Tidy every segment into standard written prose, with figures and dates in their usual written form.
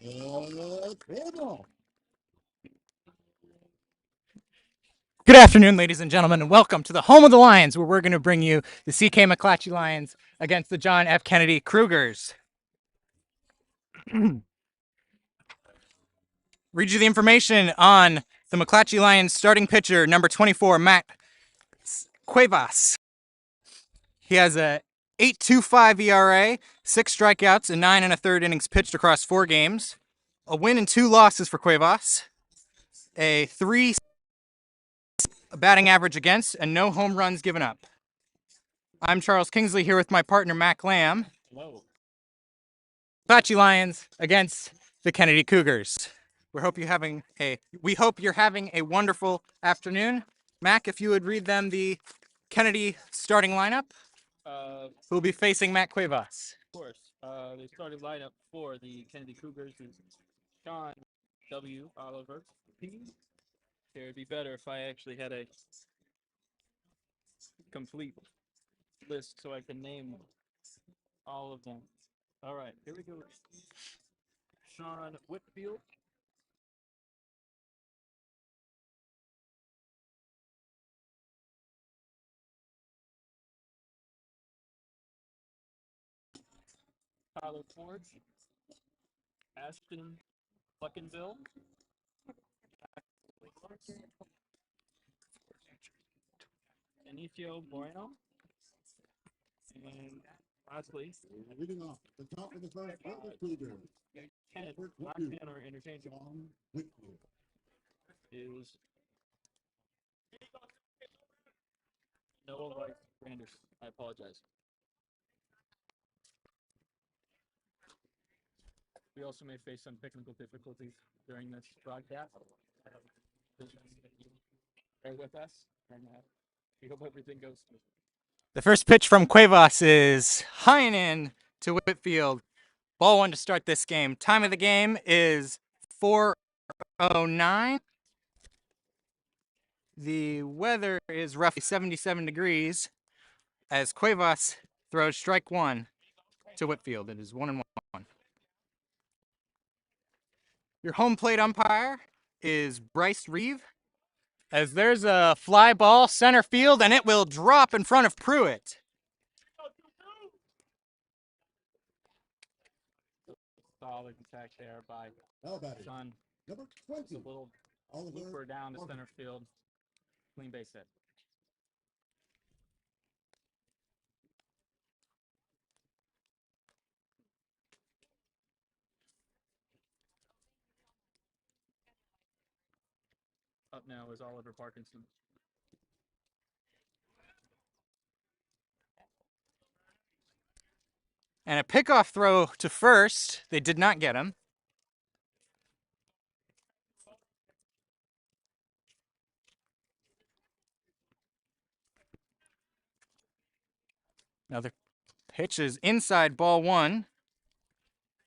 Good afternoon, ladies and gentlemen, and welcome to the home of the Lions, where we're going to bring you the CK McClatchy Lions against the John F. Kennedy Cougars. Read you the information on the McClatchy Lions starting pitcher, number 24, Mack Cuevas. He has a 8.25 ERA, 6 strikeouts, and 9 1/3 innings pitched across 4 games. A win and 2 losses for Cuevas. A 3 batting average against, and no home runs given up. I'm Charles Kingsley here with my partner, Mack Lamb. Hello. McClatchy Lions against the Kennedy Cougars. We hope you're having a wonderful afternoon. Mack, if you would read them the Kennedy starting lineup, who will be facing Mack Cuevas. Of course. The starting lineup for the Kennedy Cougars is Sean W. Oliver P. It would be better if I actually had a complete list so I can name all of them. All right, here we go. Sean Whitfield. Tyler Forge. Ashton Pluckenville. Inicio Moreno. And lastly, Kenneth Montana interchangeable is Noah Rice Anderson. I apologize. We also may face some technical difficulties during this broadcast. Bear with us, and we hope everything goes smooth. The first pitch from Cuevas is high and in to Whitfield. Ball 1 to start this game. Time of the game is 4:09. The weather is roughly 77 degrees as Cuevas throws strike 1 to Whitfield. It is 1-1. Your home plate umpire is Bryce Reeve, as there's a fly ball center field, and it will drop in front of Pruitt. Solid attack there by Sean. A little looper down to center field. Clean base hit. Up now is Oliver Parkinson. And a pickoff throw to first. They did not get him. Another pitch is inside, ball 1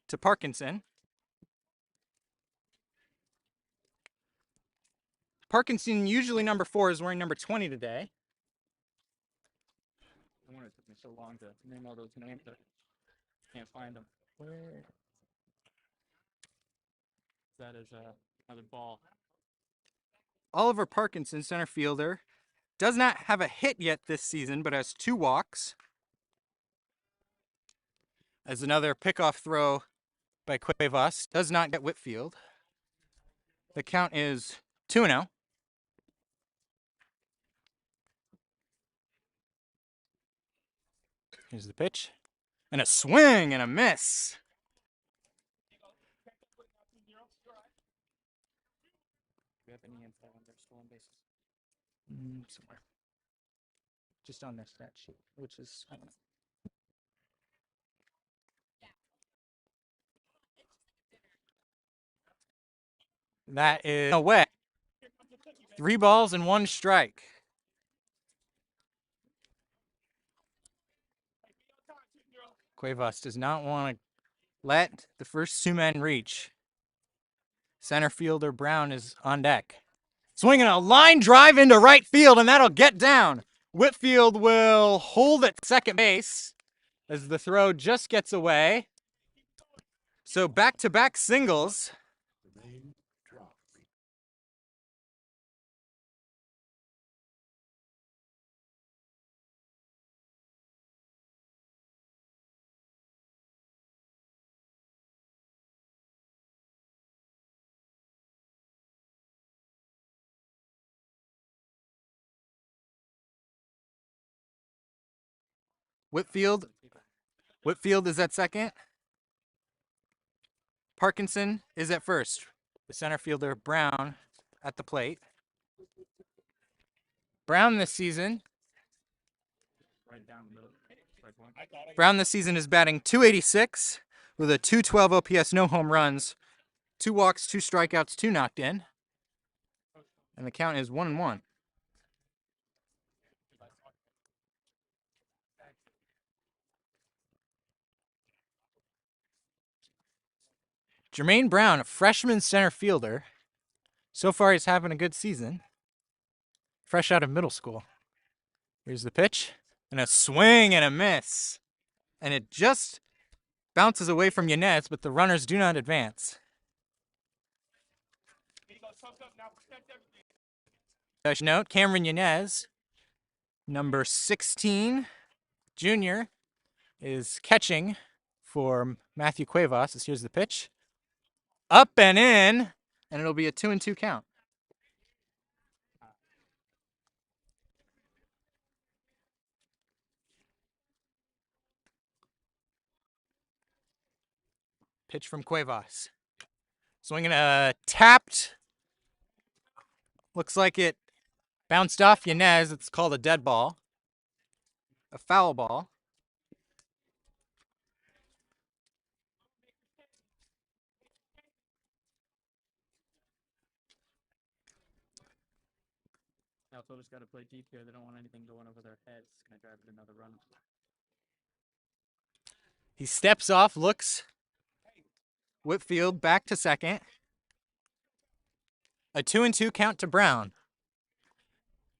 to Parkinson. Parkinson, usually number 4, is wearing number 20 today. I wonder it took me so long to name all those names. I can't find them. Where? That is another ball. Oliver Parkinson, center fielder, does not have a hit yet this season, but has 2 walks. As another pickoff throw by Cuevas, does not get Whitfield. The count is 2-0. Here's the pitch. And a swing and a miss. Do you have any info on their stolen bases? Somewhere. Just on their stat sheet, which is, I don't know. That is away. 3 balls and 1 strike. Cuevas does not want to let the first 2 men reach. Center fielder Brown is on deck. Swinging a line drive into right field, and that'll get down. Whitfield will hold at second base as the throw just gets away. So back-to-back singles. Whitfield is at second. Parkinson is at first. The center fielder, Brown, at the plate. Brown this season is batting .286 with a .212 OPS, no home runs, 2 walks, 2 strikeouts, 2 knocked in. And the count is 1-1. Jermaine Brown, a freshman center fielder. So far, he's having a good season. Fresh out of middle school. Here's the pitch. And a swing and a miss. And it just bounces away from Yanez, but the runners do not advance. Note, Cameron Yanez, number 16, junior, is catching for Matthew Cuevas. Here's the pitch. Up and in, and it'll be a 2-2 count. Pitch from Cuevas. Swinging a tapped. Looks like it bounced off Yanez. It's called a dead ball. A foul ball. Outfielders got to play deep here. They don't want anything going over their heads. It's going to drive another run. He steps off, looks. Whitfield back to second. A 2-2 count to Brown.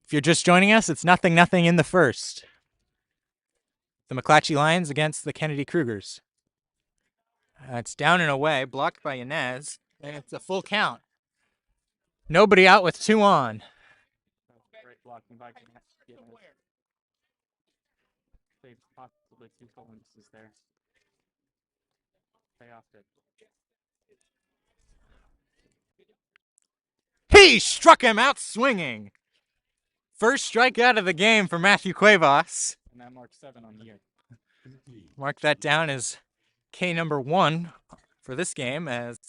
If you're just joining us, it's 0-0 in the first. The McClatchy Lions against the Kennedy Cougars. It's down and away, blocked by Yanez, and it's a full count. Nobody out with 2 on. Great blocking by Yanez. Saved possibly 2 points there. Pay off it. He struck him out swinging. First strikeout of the game for Matthew Cuevas. And that marks 7 on the year. Mark that down as K number 1 for this game as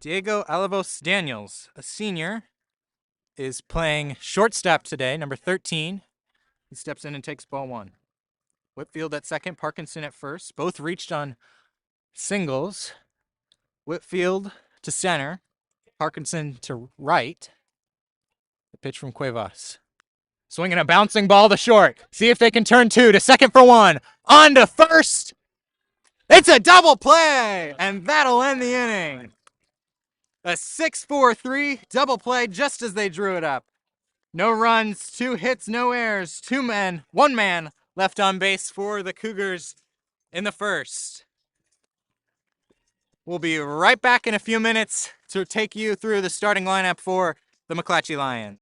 Diego Alavos Daniels, a senior, is playing shortstop today, number 13. He steps in and takes ball 1. Whitfield at second, Parkinson at first. Both reached on singles. Whitfield to center, Parkinson to right. The pitch from Cuevas. Swinging a bouncing ball to short. See if they can turn 2 to second for 1. On to first. It's a double play, and that'll end the inning. A 6-4-3 double play just as they drew it up. No runs, 2 hits, no errors, 1 man left on base for the Cougars in the first. We'll be right back in a few minutes to take you through the starting lineup for the McClatchy Lions.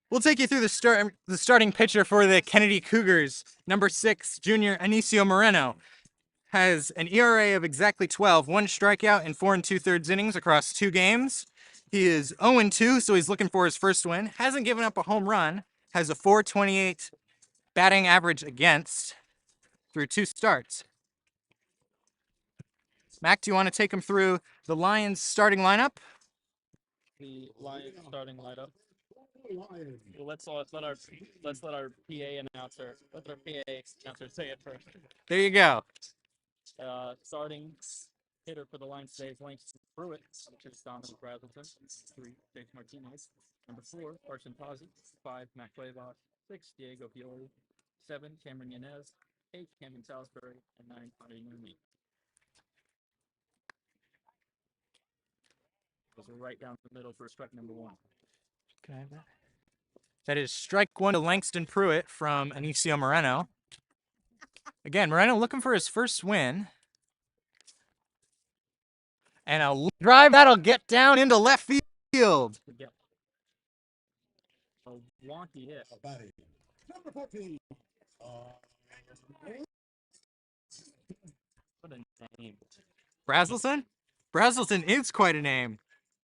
We'll take you through the starting pitcher for the Kennedy Cougars. Number 6, junior Anicio Moreno has an ERA of exactly 12, one strikeout in 4 2/3 innings across 2 games. He is 0-2, so he's looking for his first win. Hasn't given up a home run. Has a 4.28 batting average against through 2 starts. Mac, do you want to take him through the Lions starting lineup? The Lions starting lineup. Well, let's let our PA announcer say it first. There you go. Starting hitter for the Lions today is Langston Pruitt, which is Dominic Brazelton. 3, Jake Martinez. Number 4, Carson Pazzi. 5, Mack Lamb. 6, Diego Pioli. 7, Cameron Yanez. 8, Camden Salisbury. And 9, Andre Newman. Those are right down the middle for strike number 1. Okay. That is strike 1 to Langston Pruitt from Anicio Moreno. Again, Moreno looking for his first win. And a drive that'll get down into left field. A wonky hit. Number 14. What a name. Brazelton? Brazelton is quite a name.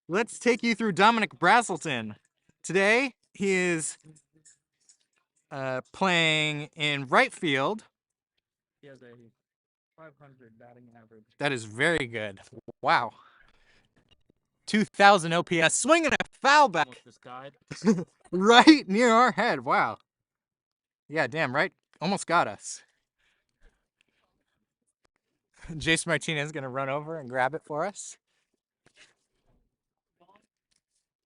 Let's take you through Dominic Brazelton. Today, he is playing in right field. He has a 500 batting average. That is very good. Wow. 2,000 OPS. Swinging a foul back. Just died. Right near our head. Wow. Yeah, damn right. Almost got us. Jason Martinez is going to run over and grab it for us.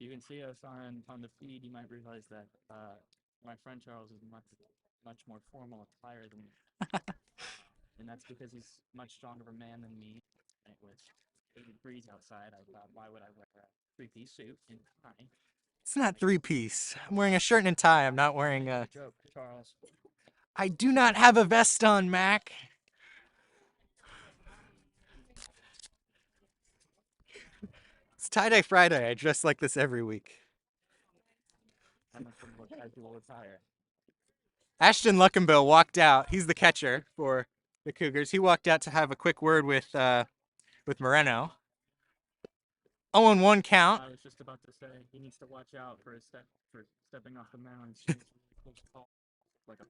You can see us on the feed. You might realize that my friend Charles is much more formal attire than me. And that's because he's much stronger of a man than me. And with 80 degrees outside, I thought, why would I wear a 3-piece suit and tie? It's not 3-piece. I'm wearing a shirt and a tie. I'm not wearing a... Joke, Charles. I do not have a vest on, Mac. It's tie-dye Friday. I dress like this every week. I'm a more casual attire. Ashton Luckenbill walked out. He's the catcher for the Cougars. He walked out to have a quick word with Moreno. 0-1 count. I was just about to say he needs to watch out for stepping off the mound. Like a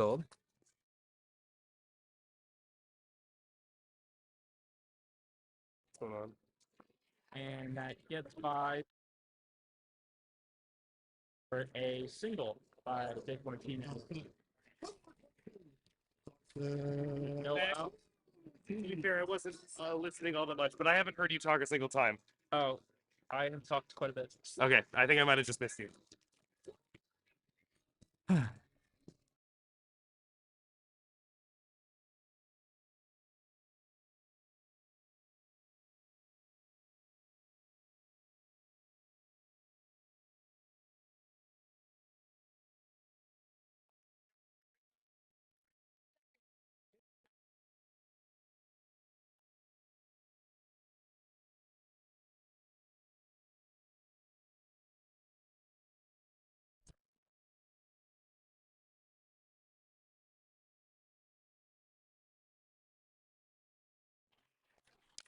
Hold on. And that gets by for a single by Jake Martinez. No out. To be fair, I wasn't listening all that much, but I haven't heard you talk a single time. Oh, I have talked quite a bit. Okay, I think I might have just missed you.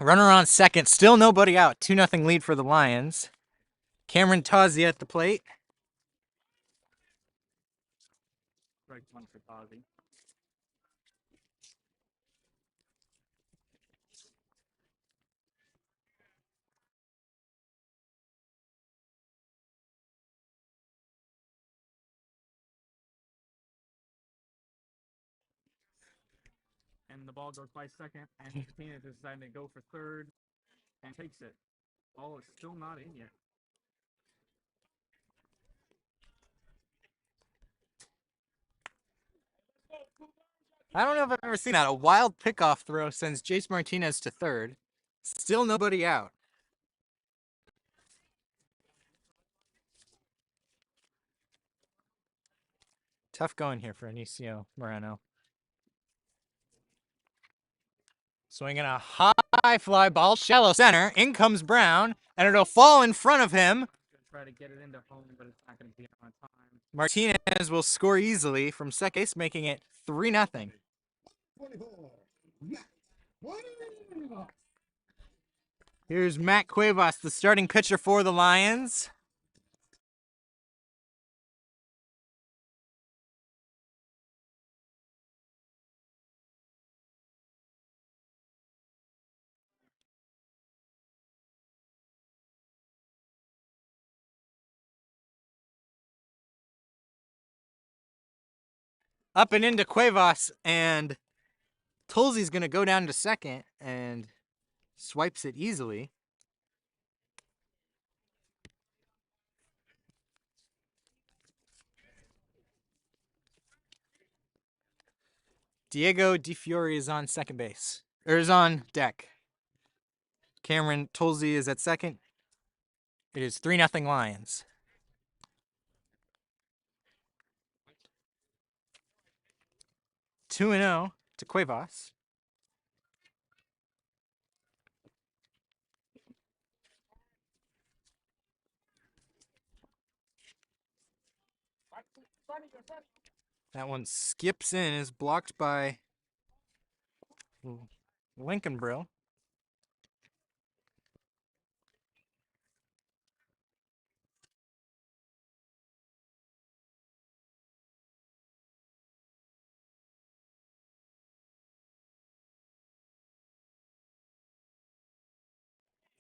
Runner on second, still nobody out. 2-0 lead for the Lions. Cameron Tozzi at the plate. Strike one for Ozzy. And the ball goes by second, and Martinez is deciding to go for third and takes it. Ball is still not in yet. I don't know if I've ever seen that. A wild pickoff throw sends Jace Martinez to third. Still nobody out. Tough going here for Anicio Moreno. Swinging a high fly ball, shallow center. In comes Brown, and it'll fall in front of him. Gonna try to get it into home, but it's not going to be on time. Martinez will score easily from second base, making it 3-0. Here's Matt Cuevas, the starting pitcher for the Lions. Up and into Cuevas, and Tulsi's going to go down to second and swipes it easily. Diego DiFiore is on second base, or is on deck. Cameron Tulsi is at second. It is 3-0 Lions. 2-0 to Cuevas. That one skips in, is blocked by Lincoln Brill.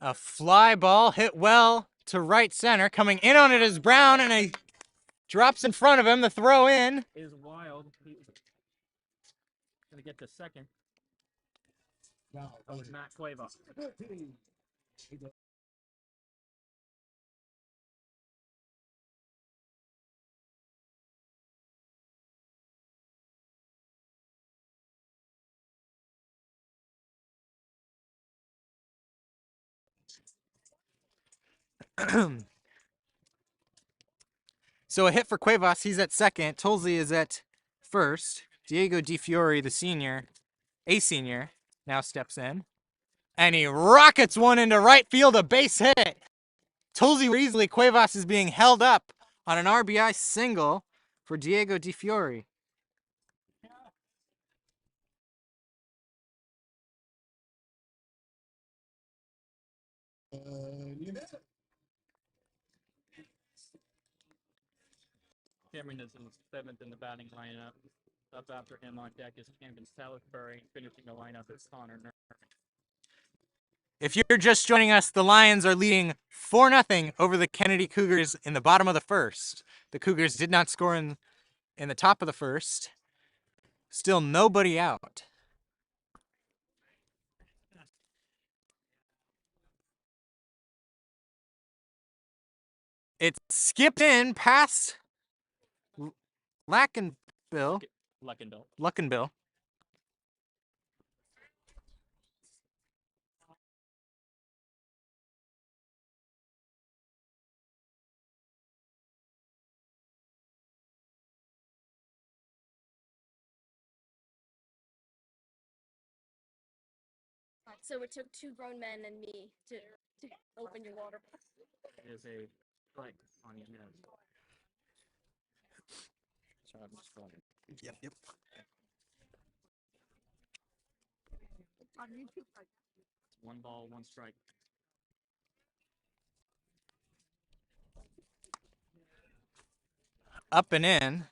A fly ball hit well to right center. Coming in on it is Brown, and he drops in front of him. The throw in is wild. He's going to get to second. That was Matt Cuevas. So a hit for Cuevas. He's at second. Tulsi is at first. Diego DiFiore, the senior, now steps in. And he rockets one into right field, a base hit. Tulsi easily. Cuevas is being held up on an RBI single for Diego DiFiore. Cameron is in seventh in the batting lineup. Up after him on deck is Camden Salisbury. Finishing the lineup is Connor Nerman. If you're just joining us, the Lions are leading 4-0 over the Kennedy Cougars in the bottom of the first. The Cougars did not score in the top of the first. Still nobody out. It skipped in past Luckenbill. So it took 2 grown men and me to open your water bottle. There's a strike on your nose. So I'm just going. Yep. One ball, one strike. Up and in.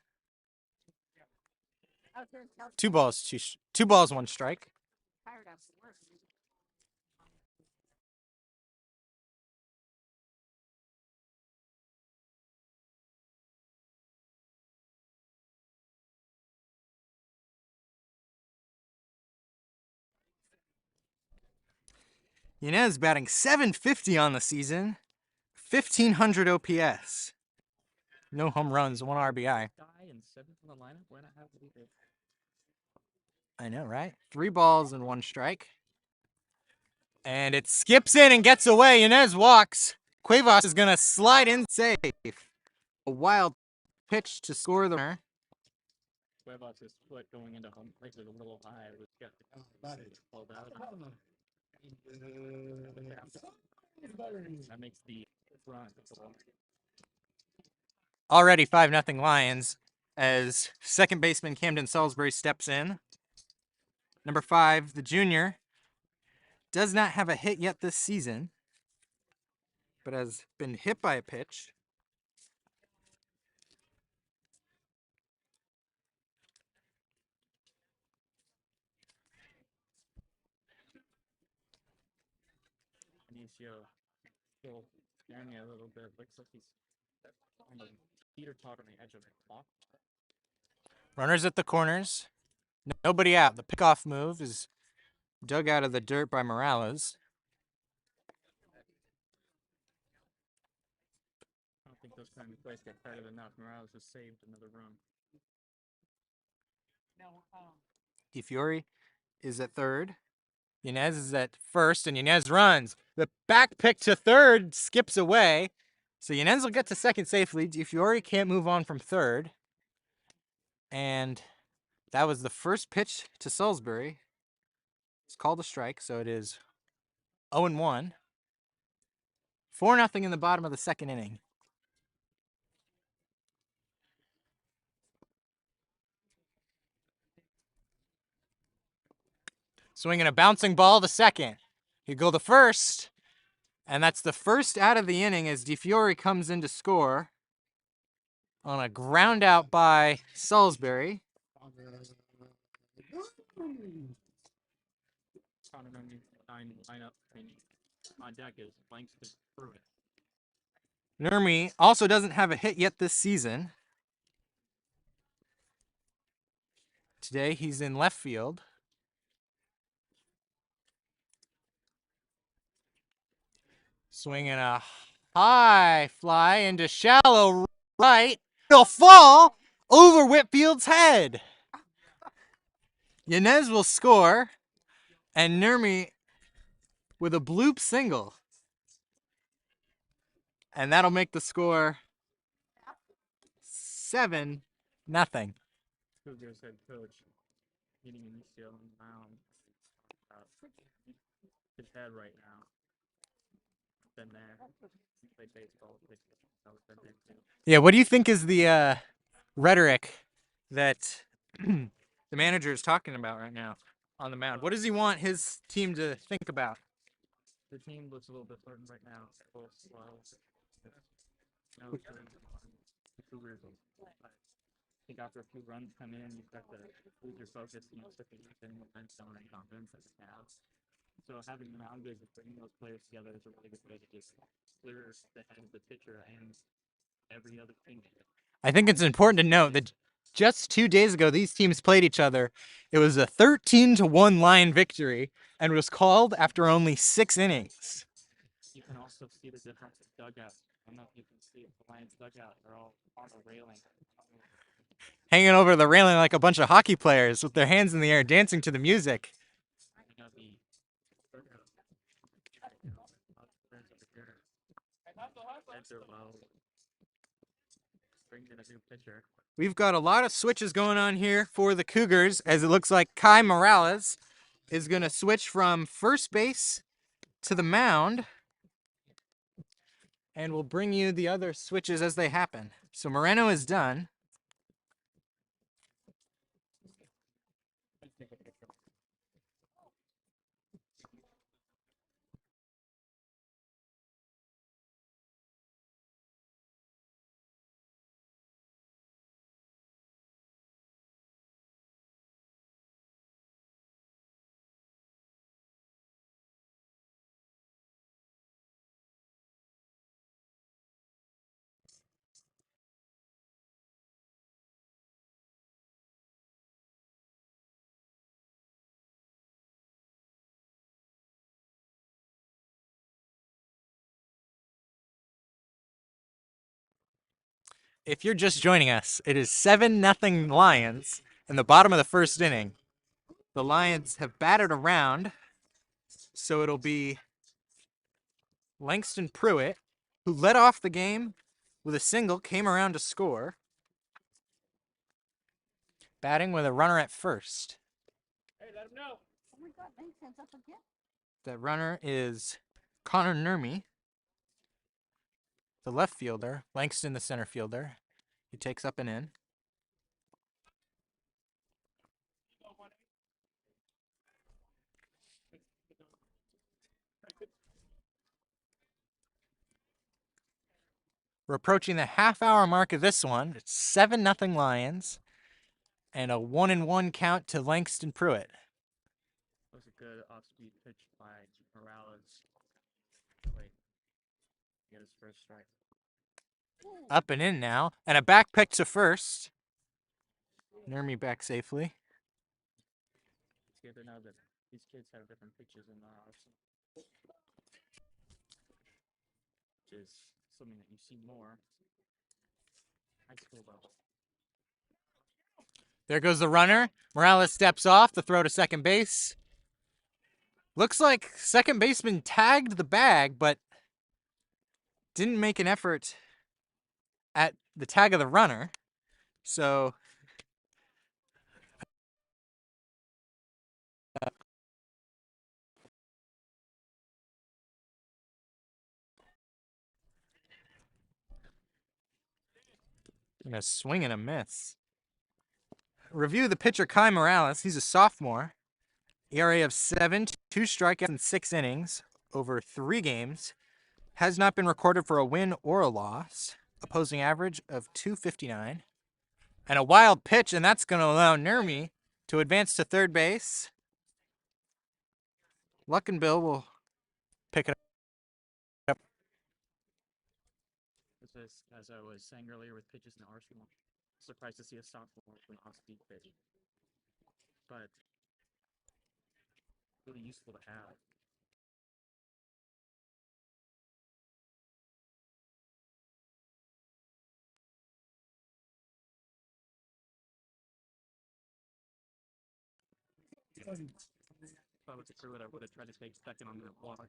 2 balls, 2 balls, 1 strike. Yanez batting .750 on the season, 1,500 OPS. No home runs, 1 RBI. Guy and 7th in the lineup. Why not have it? I know, right? 3 balls and 1 strike. And it skips in and gets away. Yanez walks. Cuevas is going to slide in safe. A wild pitch to score the runner. Cuevas' foot going into home plate was a little high. It was pulled out. That makes the run. Already 5-0 Lions as second baseman Camden Salisbury steps in. Number 5, the junior, does not have a hit yet this season, but has been hit by a pitch. Anicio still scaring me a little bit. Looks like he's on the teeter-totter on the edge of the clock. Runners at the corners. Nobody out. The pickoff move is dug out of the dirt by Morales. I don't think those kind of plays get credit enough. Morales has saved another run. DeFiore is at third. Yanez is at first, and Yanez runs. The back pick to third skips away. So Yanez will get to second safely. DeFiore can't move on from third. And that was the first pitch to Salisbury. It's called a strike, so it is 0-1. 4-0 in the bottom of the second inning. Swinging a bouncing ball to second. He'd go to first, and that's the first out of the inning as DeFiore comes in to score on a ground out by Salisbury. On deck is blanks to prove it. Nurmi also doesn't have a hit yet this season. Today he's in left field. Swinging a high fly into shallow right. It'll fall over Whitfield's head. Yanez will score, and Nurmi with a bloop single. And that'll make the score 7-0. Cougars head coach meeting Anicio on the mound. His head right now. Been there. Played baseball. Yeah, what do you think is the rhetoric that the manager is talking about right now on the mound? What does he want his team to think about? The team looks a little bit certain right now. It's a little slow. No, the Cougars. I think after a few runs come in, you start to lose your focus and you start to lose any momentum and confidence that you have. So having rounders and bringing those players together is a really good way to just clear the head of the pitcher and every other teammate. I think it's important to note that just 2 days ago, these teams played each other. It was a 13-1 Lion victory and was called after only 6 innings. You can also see the difference in dugout. I don't know if you can see it. The Lions dugout, they're all on the railing. Hanging over the railing like a bunch of hockey players with their hands in the air, dancing to the music. You know, the dugout. Players over here. Heads are low. Bring in a new pitcher. We've got a lot of switches going on here for the Cougars, as it looks like Kai Morales is going to switch from first base to the mound. And we'll bring you the other switches as they happen. So Moreno is done. If you're just joining us, it is 7-0 Lions in the bottom of the first inning. The Lions have batted around, so it'll be Langston Pruitt, who led off the game with a single, came around to score. Batting with a runner at first. Hey, let him know. Oh my God, Langston's up again. That runner is Connor Nurmi, the left fielder. Langston, the center fielder. He takes up and in. We're approaching the half-hour mark of this one. It's 7-0 Lions, and a 1-1 count to Langston Pruitt. That was a good off-speed pitch by Morales. Wait, get his first strike. Up and in now, and a back pick to first. Nurmi back safely. It's good to know that these kids have different pitches in their arsenal, which is something that you see more high school level. There goes the runner. Morales steps off, the throw to second base. Looks like second baseman tagged the bag, but didn't make an effort at the tag of the runner. So and a swing and a miss. Review the pitcher Kai Morales. He's a sophomore. ERA of 7, 2 strikeouts in 6 innings over 3 games. Has not been recorded for a win or a loss. Opposing average of 259. And a wild pitch, and that's going to allow Nurmi to advance to third base. Luckenbill will pick it up. As I was saying earlier with pitches in the arsenal, surprised to see a sophomore with an off-speed pitch, but really useful to have. If I was a Pruitt, I would have tried to take second on that walk.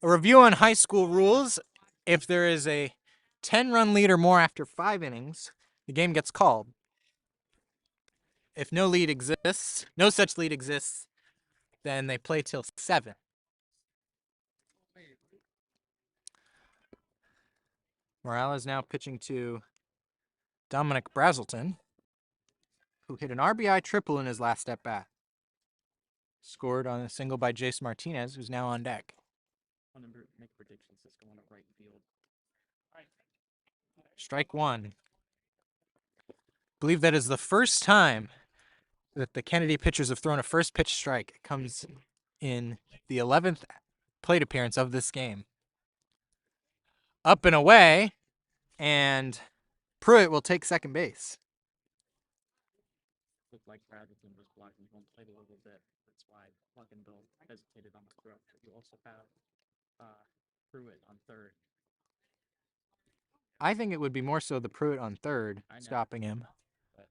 A review on high school rules. If there is a 10-run lead or more after 5 innings, the game gets called. If no lead exists, no such lead exists, then they play till 7. Morales now pitching to Dominic Brazelton, who hit an RBI triple in his last at-bat. Scored on a single by Jace Martinez, who's now on deck. I'm going to make predictions that's going to right field. Strike 1. believe that is the first time that the Kennedy pitchers have thrown a first pitch strike. It comes in the 11th plate appearance of this game. Up and away, and Pruitt will take second base. Looked like Bradley was blocking home plate a little bit. That's why Bill hesitated on the throw. You also have Pruitt on third. I think it would be more so the Pruitt on third, I know. stopping him. But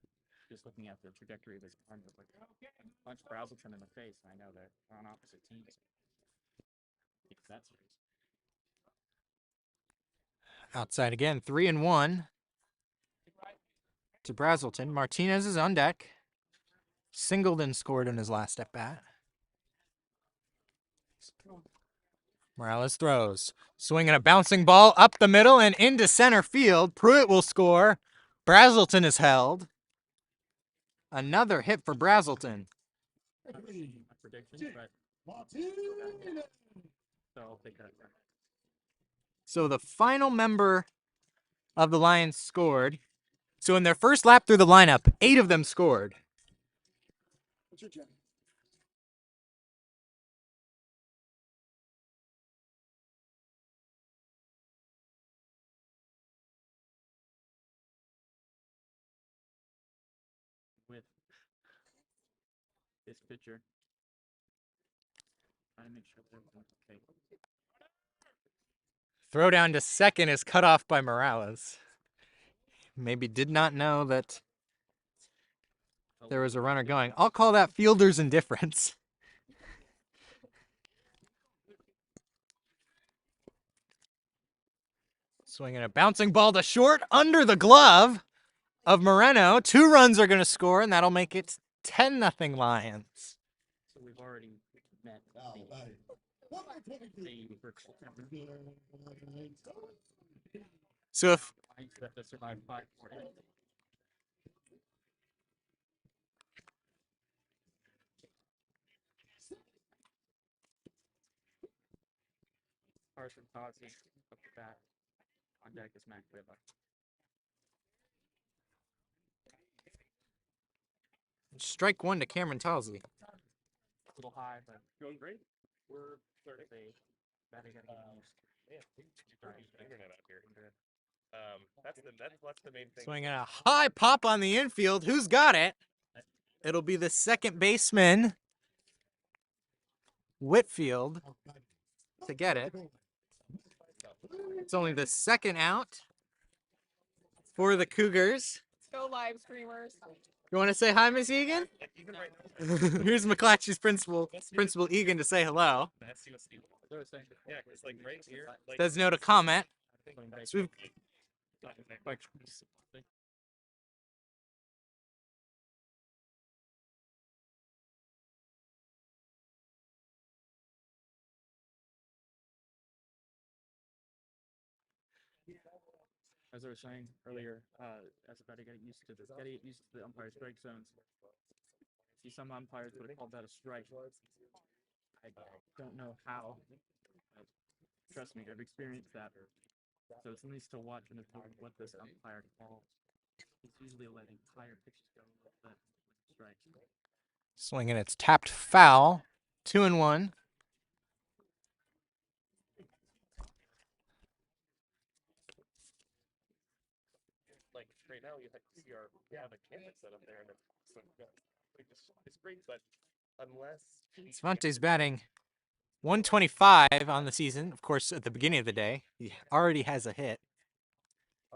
just looking at the trajectory of his arm, it looked like punch Brazelton in the face. I know they're on opposite teams. Because that's the reason. Outside again, 3-1 to Brazelton. Martinez is on deck. Singleton scored in his last at bat. Morales throws. Swinging a bouncing ball up the middle and into center field. Pruitt will score. Brazelton is held. Another hit for Brazelton. My prediction, but so I'll take that. So the final member of the Lions scored. So in their first lap through the lineup, 8 of them scored. With this pitcher, trying to make sure everything's okay. Throw down to second is cut off by Morales. Maybe did not know that there was a runner going. I'll call that fielder's indifference. Swinging a bouncing ball to short under the glove of Moreno. 2 runs are going to score, and that'll make it 10-0 Lions. So we've already met the virtual temperature. So if I have to survive 5 more innings. Carson Tozzi up the bat. On deck is Mack Lamb. strike 1 to Cameron Towsley. A little high, but going great. We're third. They batting at Internet out here. That's the main thing. Swinging a high pop on the infield. Who's got it? It'll be the second baseman, Whitfield, to get it. It's only the second out for the Cougars. Go live streamers. You want to say hi, Miss Egan? Here's McClatchy's principal Egan to say hello. Yeah, it's like right here. Like, Says no to comment. So we've as I was saying earlier, as about to get used to this, gotta get used to the umpire strike zones. See, some umpires would have called that a strike. I don't know how. Trust me, I've experienced that. So it's nice to watch and observe what this umpire calls. He's usually letting higher pitches go a little bit with strikes. swinging. It's tapped foul. 2-1. like right now, you have a camera set up there, and it's great, but unless Svante's batting 125 on the season. Of course, at the beginning of the day, he already has a hit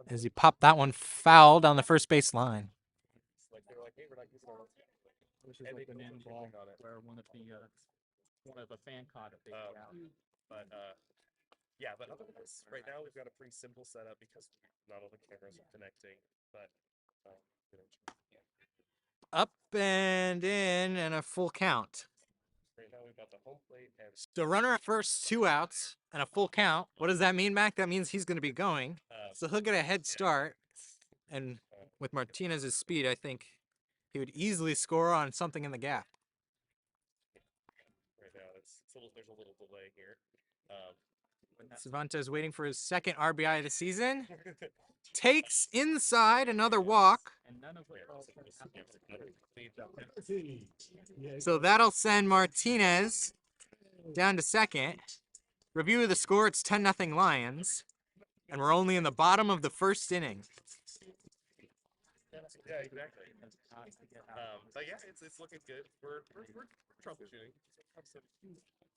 as he popped that one foul down the first base line. like they're like, hey, we're not using our Which is like the man ball where one of the fan caught it out. but yeah, but otherwise, right now we've got a pretty simple setup because not all the cameras are connecting, but Up and in and a full count. right now we've got the home plate and So runner at first, 2 outs, and a full count. What does that mean, Mac? That means he's going to be going. So he'll get a head start. And with Martinez's speed, I think he would easily score on something in the gap. right now there's a little delay here. Cervantes waiting for his second RBI of the season. Takes inside another walk. And none of what calls for So that'll send Martinez down to second. Review of the score, it's 10-0 Lions. And we're only in the bottom of the first inning. Yeah, exactly. But yeah, it's looking good. We're troubleshooting.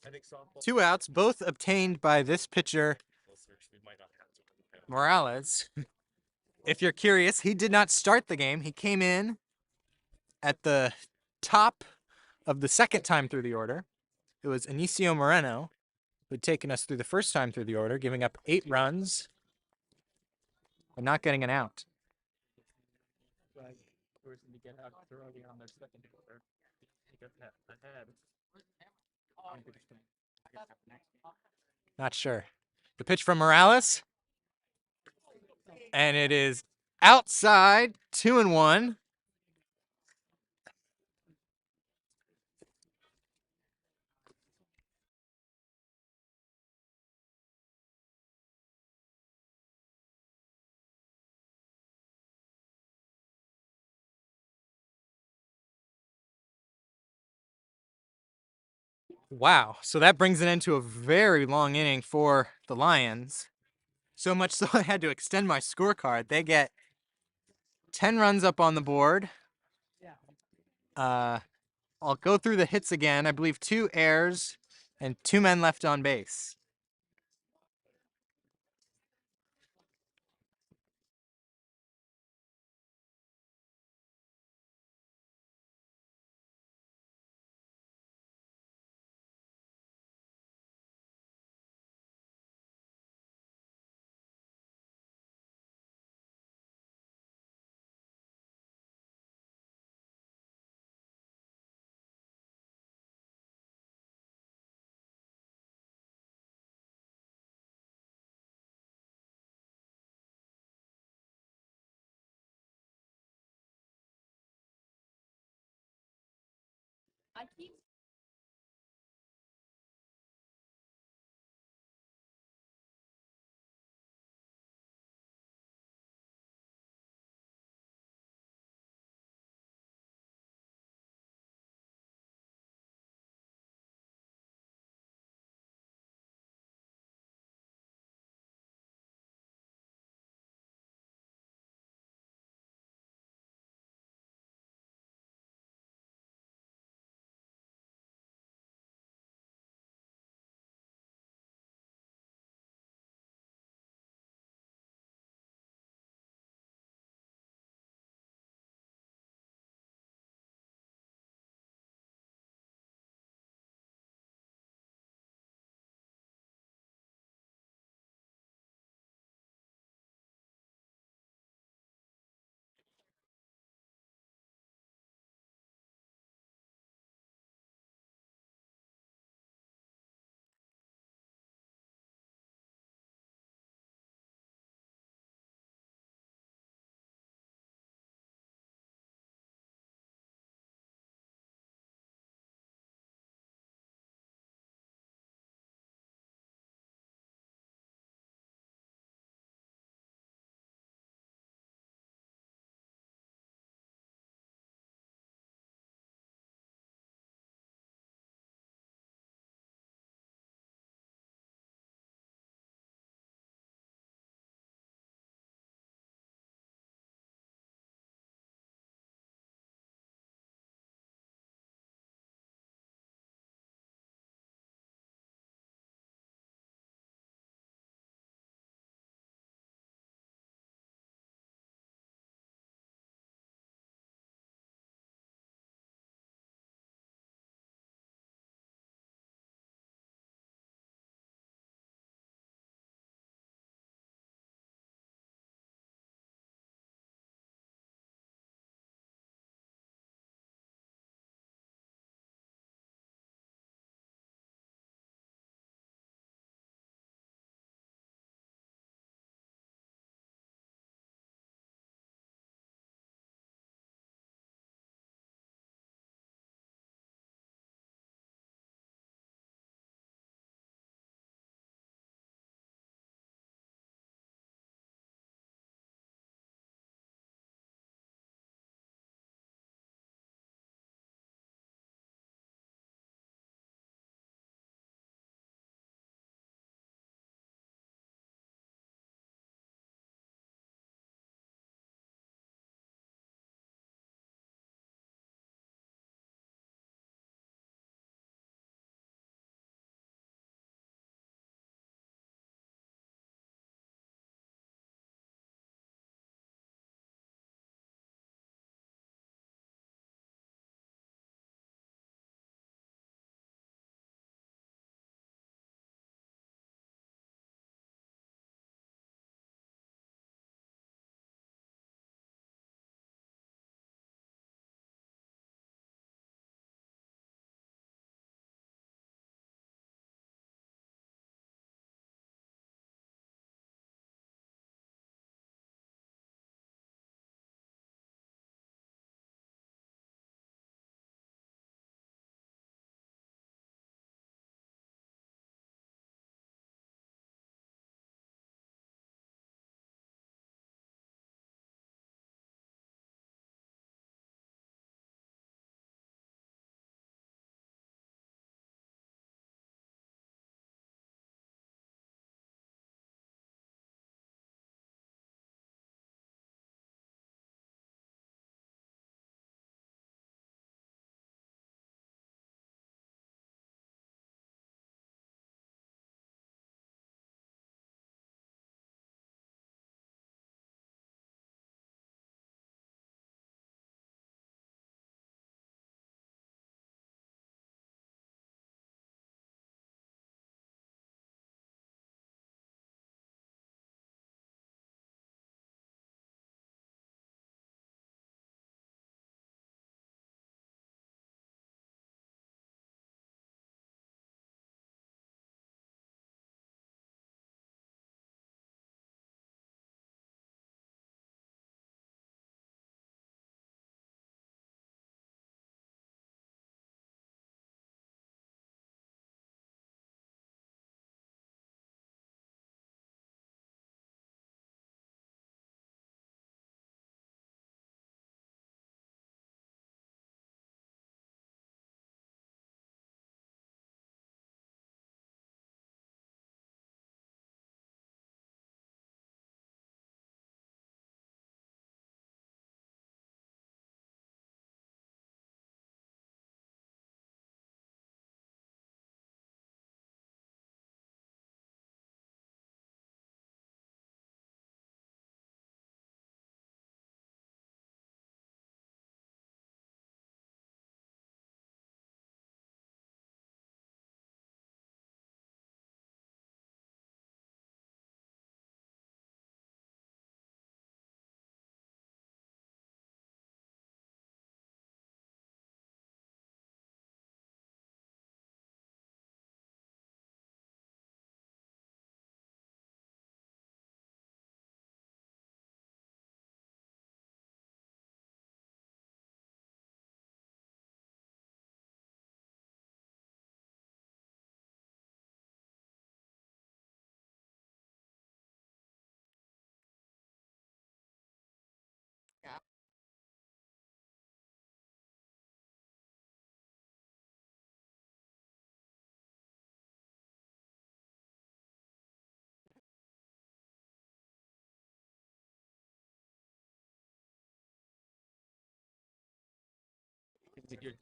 I think softball. 2 outs, both obtained by this pitcher, We might not have to. Morales. If you're curious, he did not start the game. He came in at the top of the second time through the order. It was Inicio Moreno who had taken us through the first time through the order, giving up 8 runs and not getting an out. person to get out early on their second quarter. He got that ahead. Not sure. The pitch from Morales. And it is outside, 2-1. Wow. So that brings it into a very long inning for the Lions. So much so I had to extend my scorecard. They get 10 runs up on the board. I'll go through the hits again. I believe 2 errors and 2 men left on base. I keep If you're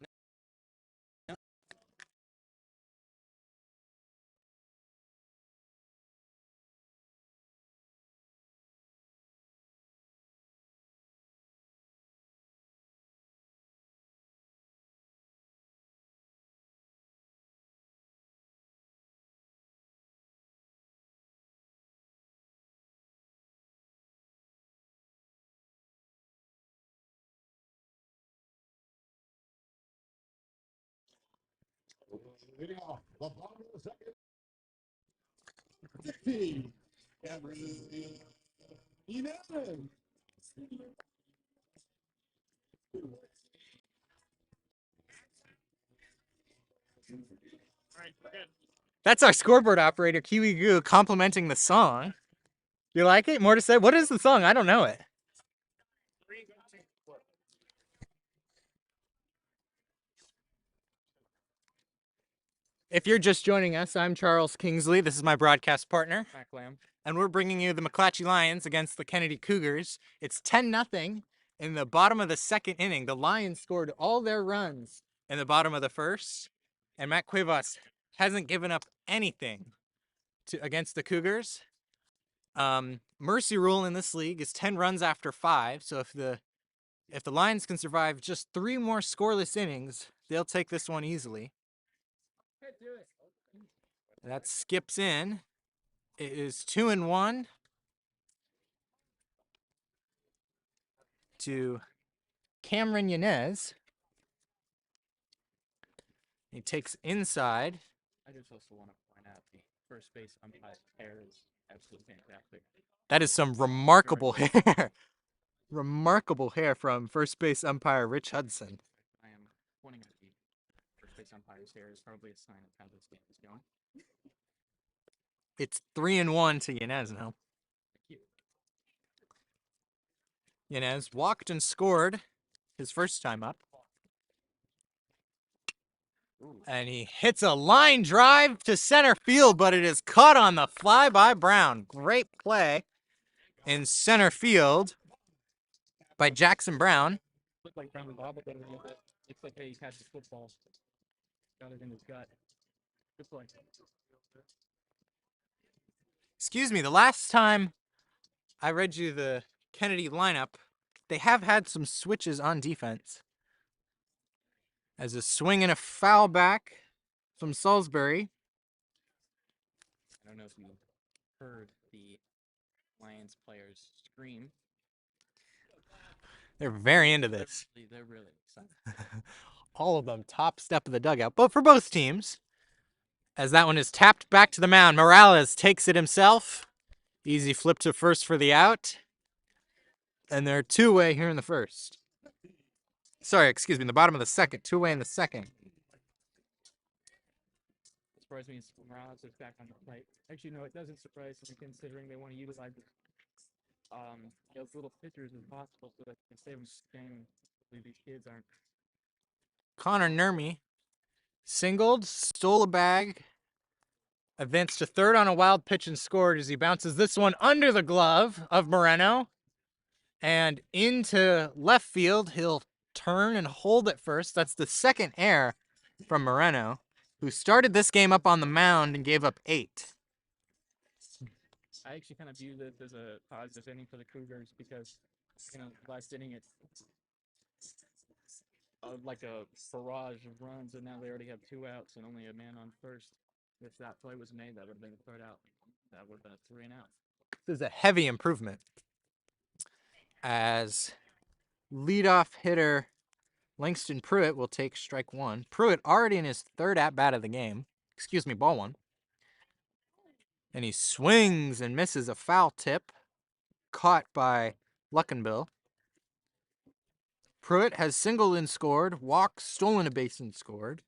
That's our scoreboard operator, Kiwi Goo, complimenting the song. You like it? More to say? What is the song? I don't know it. If you're just joining us, I'm Charles Kingsley. This is my broadcast partner. Mack Lamb. And we're bringing you the McClatchy Lions against the Kennedy Cougars. It's 10-0 in the bottom of the second inning. The Lions scored all their runs in the bottom of the first. And Matt Cuevas hasn't given up anything against the Cougars. Mercy rule in this league is 10 runs after 5. So if the Lions can survive just 3 more scoreless innings, they'll take this one easily. That skips in. It is 2-1 to Cameron Yanez. He takes inside. I just also want to point out the first base umpire's hair is absolutely fantastic. That is some remarkable hair. Remarkable hair from first base umpire Rich Hudson. I am pointing at the first base umpire's hair is probably a sign of how this game is going. It's 3-1 to Yanez now. Yanez walked and scored his first time up. And he hits a line drive to center field, but it is caught on the fly by Brown. Great play in center field by Jackson Brown. Looked like Brown bobbled it a little bit. Looks like he catches football. Got it in his gut. Good play. Excuse me, the last time I read you the Kennedy lineup, they have had some switches on defense. As a swing and a foul back from Salisbury. I don't know if you heard the Lions players scream. They're very into this. They're really excited. All of them top step of the dugout, but for both teams. As that one is tapped back to the mound, Morales takes it himself. Easy flip to first for the out. And they're 2-away here in the first. Sorry, excuse me, in the bottom of the second. 2-away in the second. Surprised me Morales is back on the plate. Actually, no, it doesn't surprise me considering they want to utilize those little pitchers as possible so that they can save them game. These kids aren't. Connor Nurmi singled, stole a bag, advanced to third on a wild pitch and scored as he bounces this one under the glove of Moreno. And into left field, he'll turn and hold at first. That's the second error from Moreno, who started this game up on the mound and gave up 8. I actually kind of view this as a positive inning for the Cougars because, last inning it's like a barrage of runs, and now they already have 2 outs and only a man on first. If that play was made, that would have been a third out. That would have been a 3 and out. This is a heavy improvement. As leadoff hitter Langston Pruitt will take strike 1. Pruitt already in his 3rd at-bat of the game. Excuse me, ball 1. And he swings and misses a foul tip caught by Luckenbill. Pruitt has singled and scored, walked, stolen a base and scored.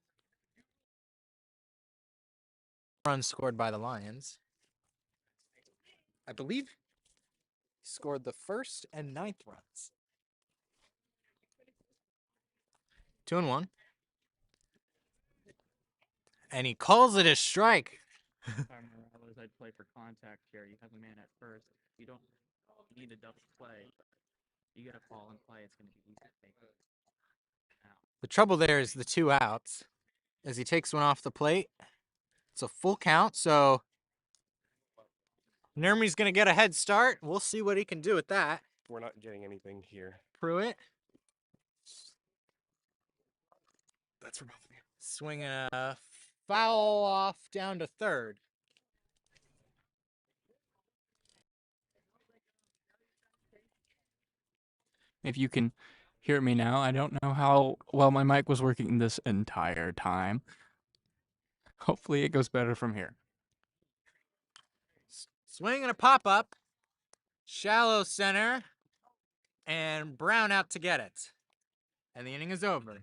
Runs scored by the Lions. I believe he scored the 1st and 9th runs. 2-1. And he calls it a strike. Morales, I'd play for contact here. You have a man at first. You don't need a double play. You get a ball and play, it's going to be easy to make out. The trouble there is the 2 outs. As he takes one off the plate, it's a full count, so Nermy's going to get a head start. We'll see what he can do with that. We're not getting anything here. Pruitt That's for both of you. swinging a foul off down to third. If you can hear me now, I don't know how well my mic was working this entire time. Hopefully it goes better from here. Swing and a pop-up. Shallow center. And Brown out to get it. And the inning is over.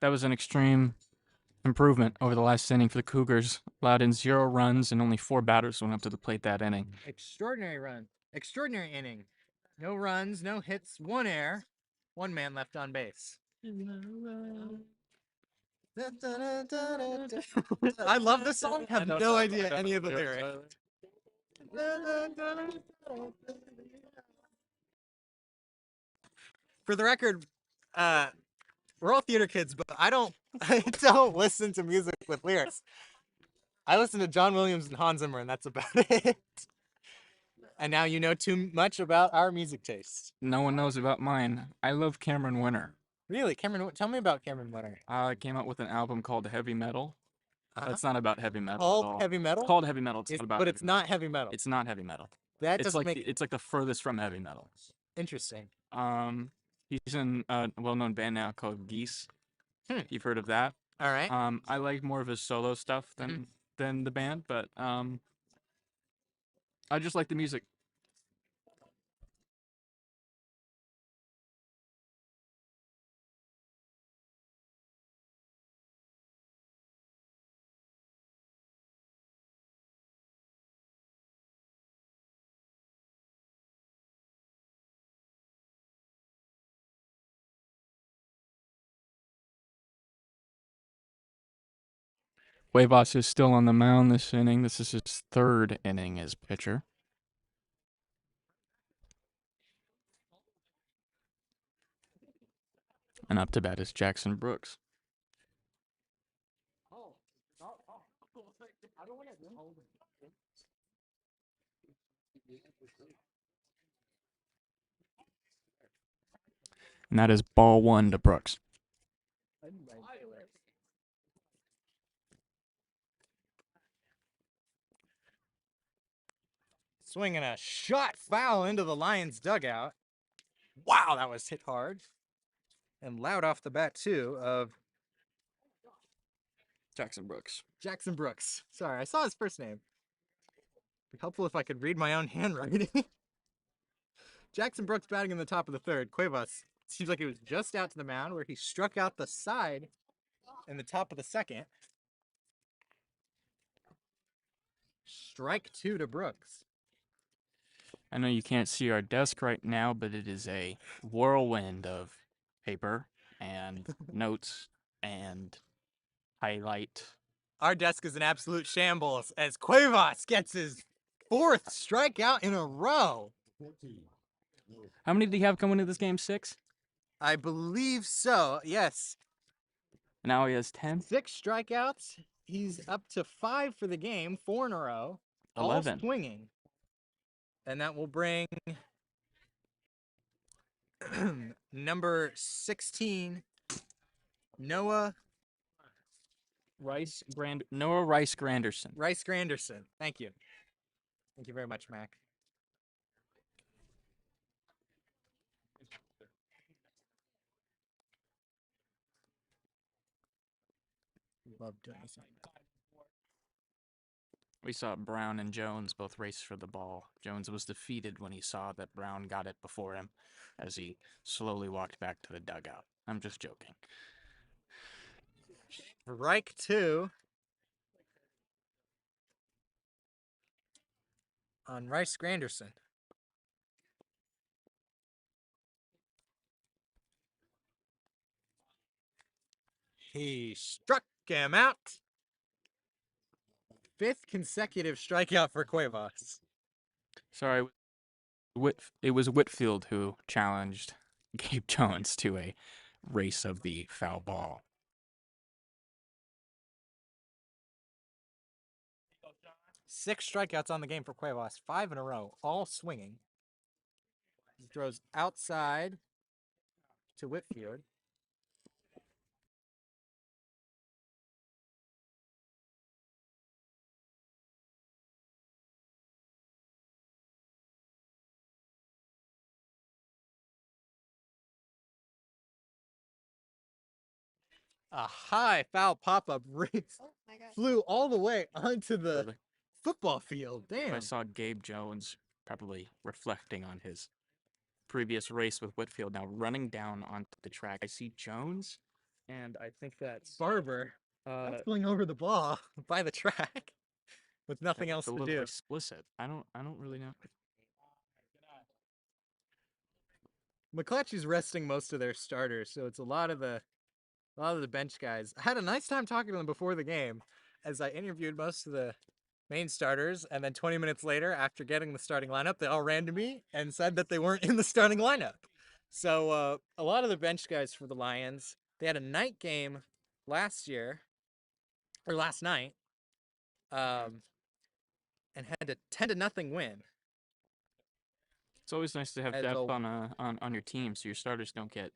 That was an extreme improvement over the last inning for the Cougars. Allowed in 0 runs and only 4 batters went up to the plate that inning. Extraordinary run. Extraordinary inning. No runs, no hits, 1 error. 1 man left on base. I love this song. I have no idea any of the lyrics. For the record, we're all theater kids, but I don't listen to music with lyrics. I listen to John Williams and Hans Zimmer, and that's about it. And now you know too much about our music taste. No one knows about mine. I love Cameron Winter. Really, Cameron? Tell me about Cameron Winter. Came out with an album called Heavy Metal. Uh-huh. It's not about heavy metal. Called at all. heavy metal? It's called heavy metal. It's not about. But it's not heavy metal. It's not heavy metal. That It's doesn't like make it's like the furthest from heavy metal. interesting. He's in a well-known band now called Geese. Hmm. You've heard of that? All right. I like more of his solo stuff than the band, but I just like the music. Cuevas is still on the mound this inning. This is his 3rd inning as pitcher. And up to bat is Jackson Brooks. And that is ball 1 to Brooks. Swinging a shot foul into the Lions dugout. Wow, that was hit hard. And loud off the bat, too, of Jackson Brooks. Jackson Brooks. Sorry, I saw his first name. It'd be helpful if I could read my own handwriting. Jackson Brooks batting in the top of the 3rd. Cuevas seems like he was just out to the mound where he struck out the side in the top of the 2nd. Strike 2 to Brooks. I know you can't see our desk right now, but it is a whirlwind of paper and notes and highlight. Our desk is an absolute shambles as Cuevas gets his 4th strikeout in a row. How many did he have coming into this game? 6? I believe so, yes. Now he has 10? 6 strikeouts. He's up to 5 for the game, 4 in a row. 11. All swinging. And that will bring number 16, Noah Rice Granderson. Rice Granderson. Thank you. Thank you very much, Mac. Love doing something. We saw Brown and Jones both race for the ball. Jones was defeated when he saw that Brown got it before him as he slowly walked back to the dugout. I'm just joking. Strike 2 on Rice Granderson. He struck him out. 5th consecutive strikeout for Cuevas. Sorry, it was Whitfield who challenged Gabe Jones to a race of the foul ball. Six strikeouts on the game for Cuevas, 5 in a row, all swinging. He throws outside to Whitfield. A high foul pop-up race flew all the way onto the football field. Damn. I saw Gabe Jones probably reflecting on his previous race with Whitfield, now running down onto the track. I see Jones, and I think that's Barber that's going over the ball by the track with nothing else a to little do. explicit. I don't really know. McClatchy's resting most of their starters, so it's a lot of the bench guys. I had a nice time talking to them before the game as I interviewed most of the main starters, and then 20 minutes later, after getting the starting lineup, they all ran to me and said that they weren't in the starting lineup. So a lot of the bench guys for the Lions, they had a night game last night, and had a 10-0 win. It's always nice to have As depth a- on your team, so your starters don't get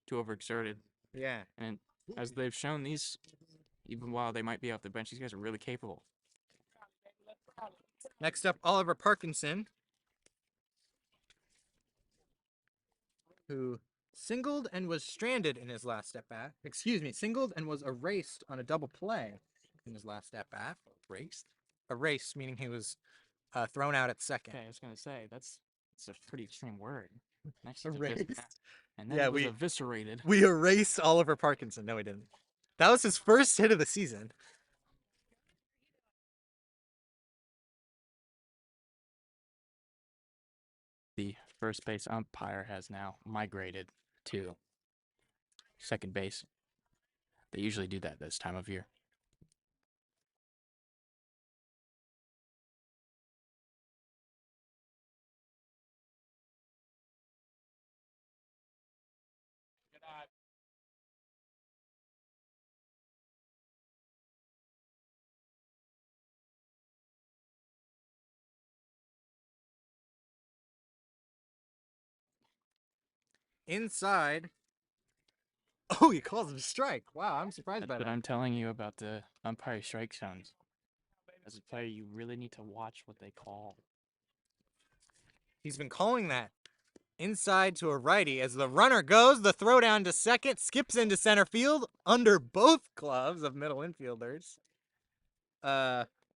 too overexerted. Yeah. And as they've shown, these, even while they might be off the bench, these guys are really capable. Next up, Oliver Parkinson, who singled and was stranded in his last at-bat. Singled and was erased on a double play in his last at-bat. Erased, meaning he was thrown out at second. Okay, I was gonna say that's a pretty extreme word. Next Erased. and then Yeah, it was we- eviscerated. We erased Oliver Parkinson. No, we didn't. That was his first hit of the season. The first base umpire has now migrated to second base. They usually do that this time of year. Inside. Oh, he calls him a strike. Wow, I'm surprised That's by what that. I'm telling you about the umpire strike zones. As a player, you really need to watch what they call. He's been calling that inside to a righty as the runner goes. The throw down to second, skips into center field under both gloves of middle infielders.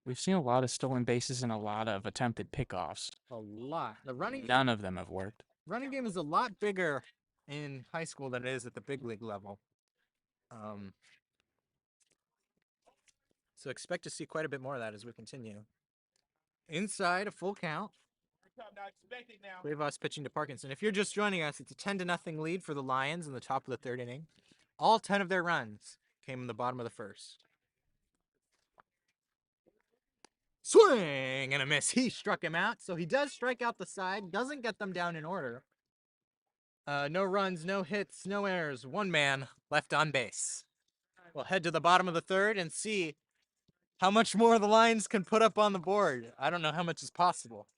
We've seen a lot of stolen bases and a lot of attempted pickoffs. A lot. The running None of them have worked. game is a lot bigger in high school than it is at the big league level. So expect to see quite a bit more of that as we continue. Inside, a full count. Cuevas pitching to Parkinson. If you're just joining us, it's a 10-0 lead for the Lions in the top of the third inning. All 10 of their runs came in the bottom of the first. Swing and a miss. He struck him out, so he does strike out the side. Doesn't get them down in order. No runs, no hits, no errors. One man left on base. We'll head to the bottom of the third and see how much more the Lions can put up on the board. I don't know how much is possible.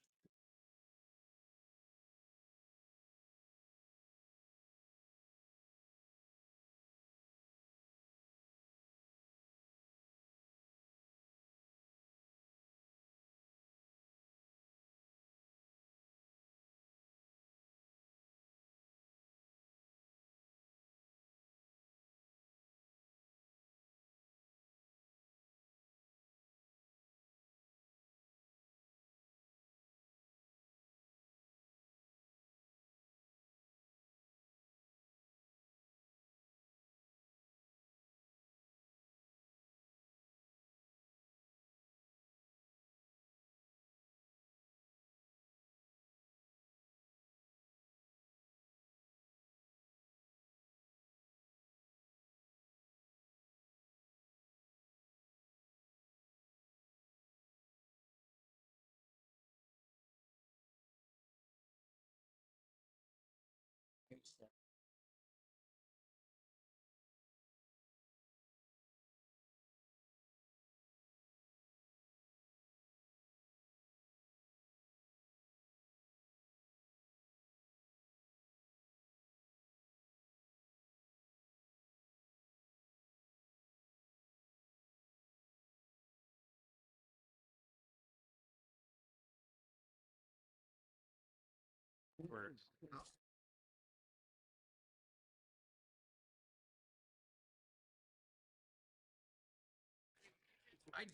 for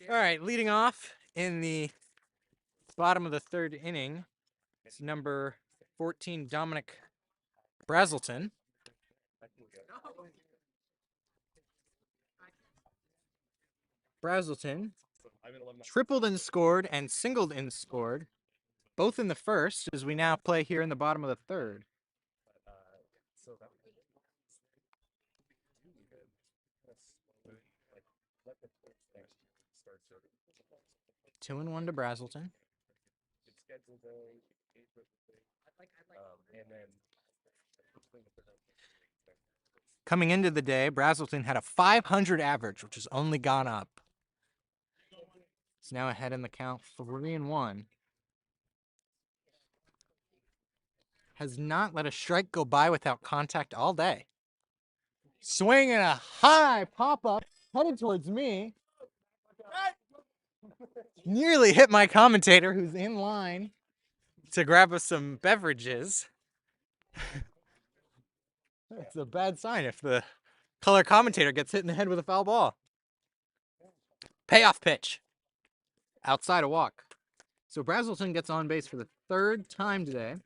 All right, leading off in the bottom of the third inning is number 14, Dominic Brazelton. Brazelton tripled and scored and singled and scored, both in the first, as we now play here in the bottom of the third. 2-1 to Brazelton. Coming into the day, Brazelton had a 500 average, which has only gone up. It's now ahead in the count, 3-1. Has not let a strike go by without contact all day. Swing and a high pop-up headed towards me. Nearly hit my commentator, who's in line to grab us some beverages. It's a bad sign if the color commentator gets hit in the head with a foul ball. Payoff pitch. Outside a walk. So Brazelton gets on base for the third time today.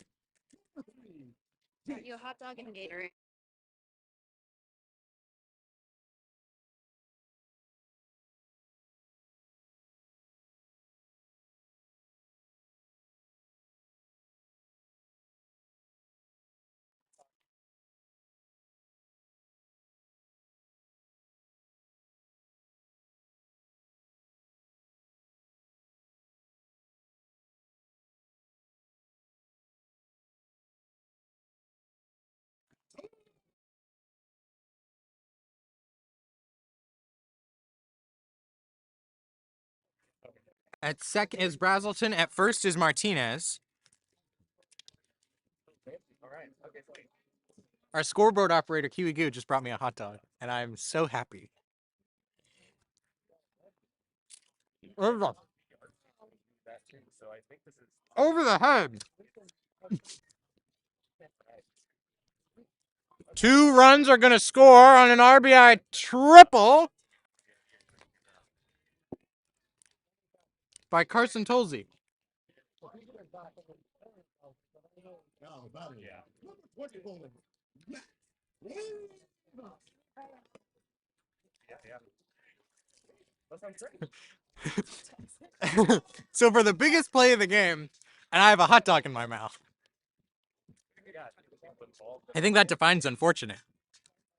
You a hot dog and Gatorade. At second is Brazelton. At first is Martinez. Our scoreboard operator, Kiwi Goo, just brought me a hot dog, and I'm so happy. Over the head. 2 runs are going to score on an RBI triple by Carson Tolsey. So for the biggest play of the game, and I have a hot dog in my mouth, I think that defines unfortunate.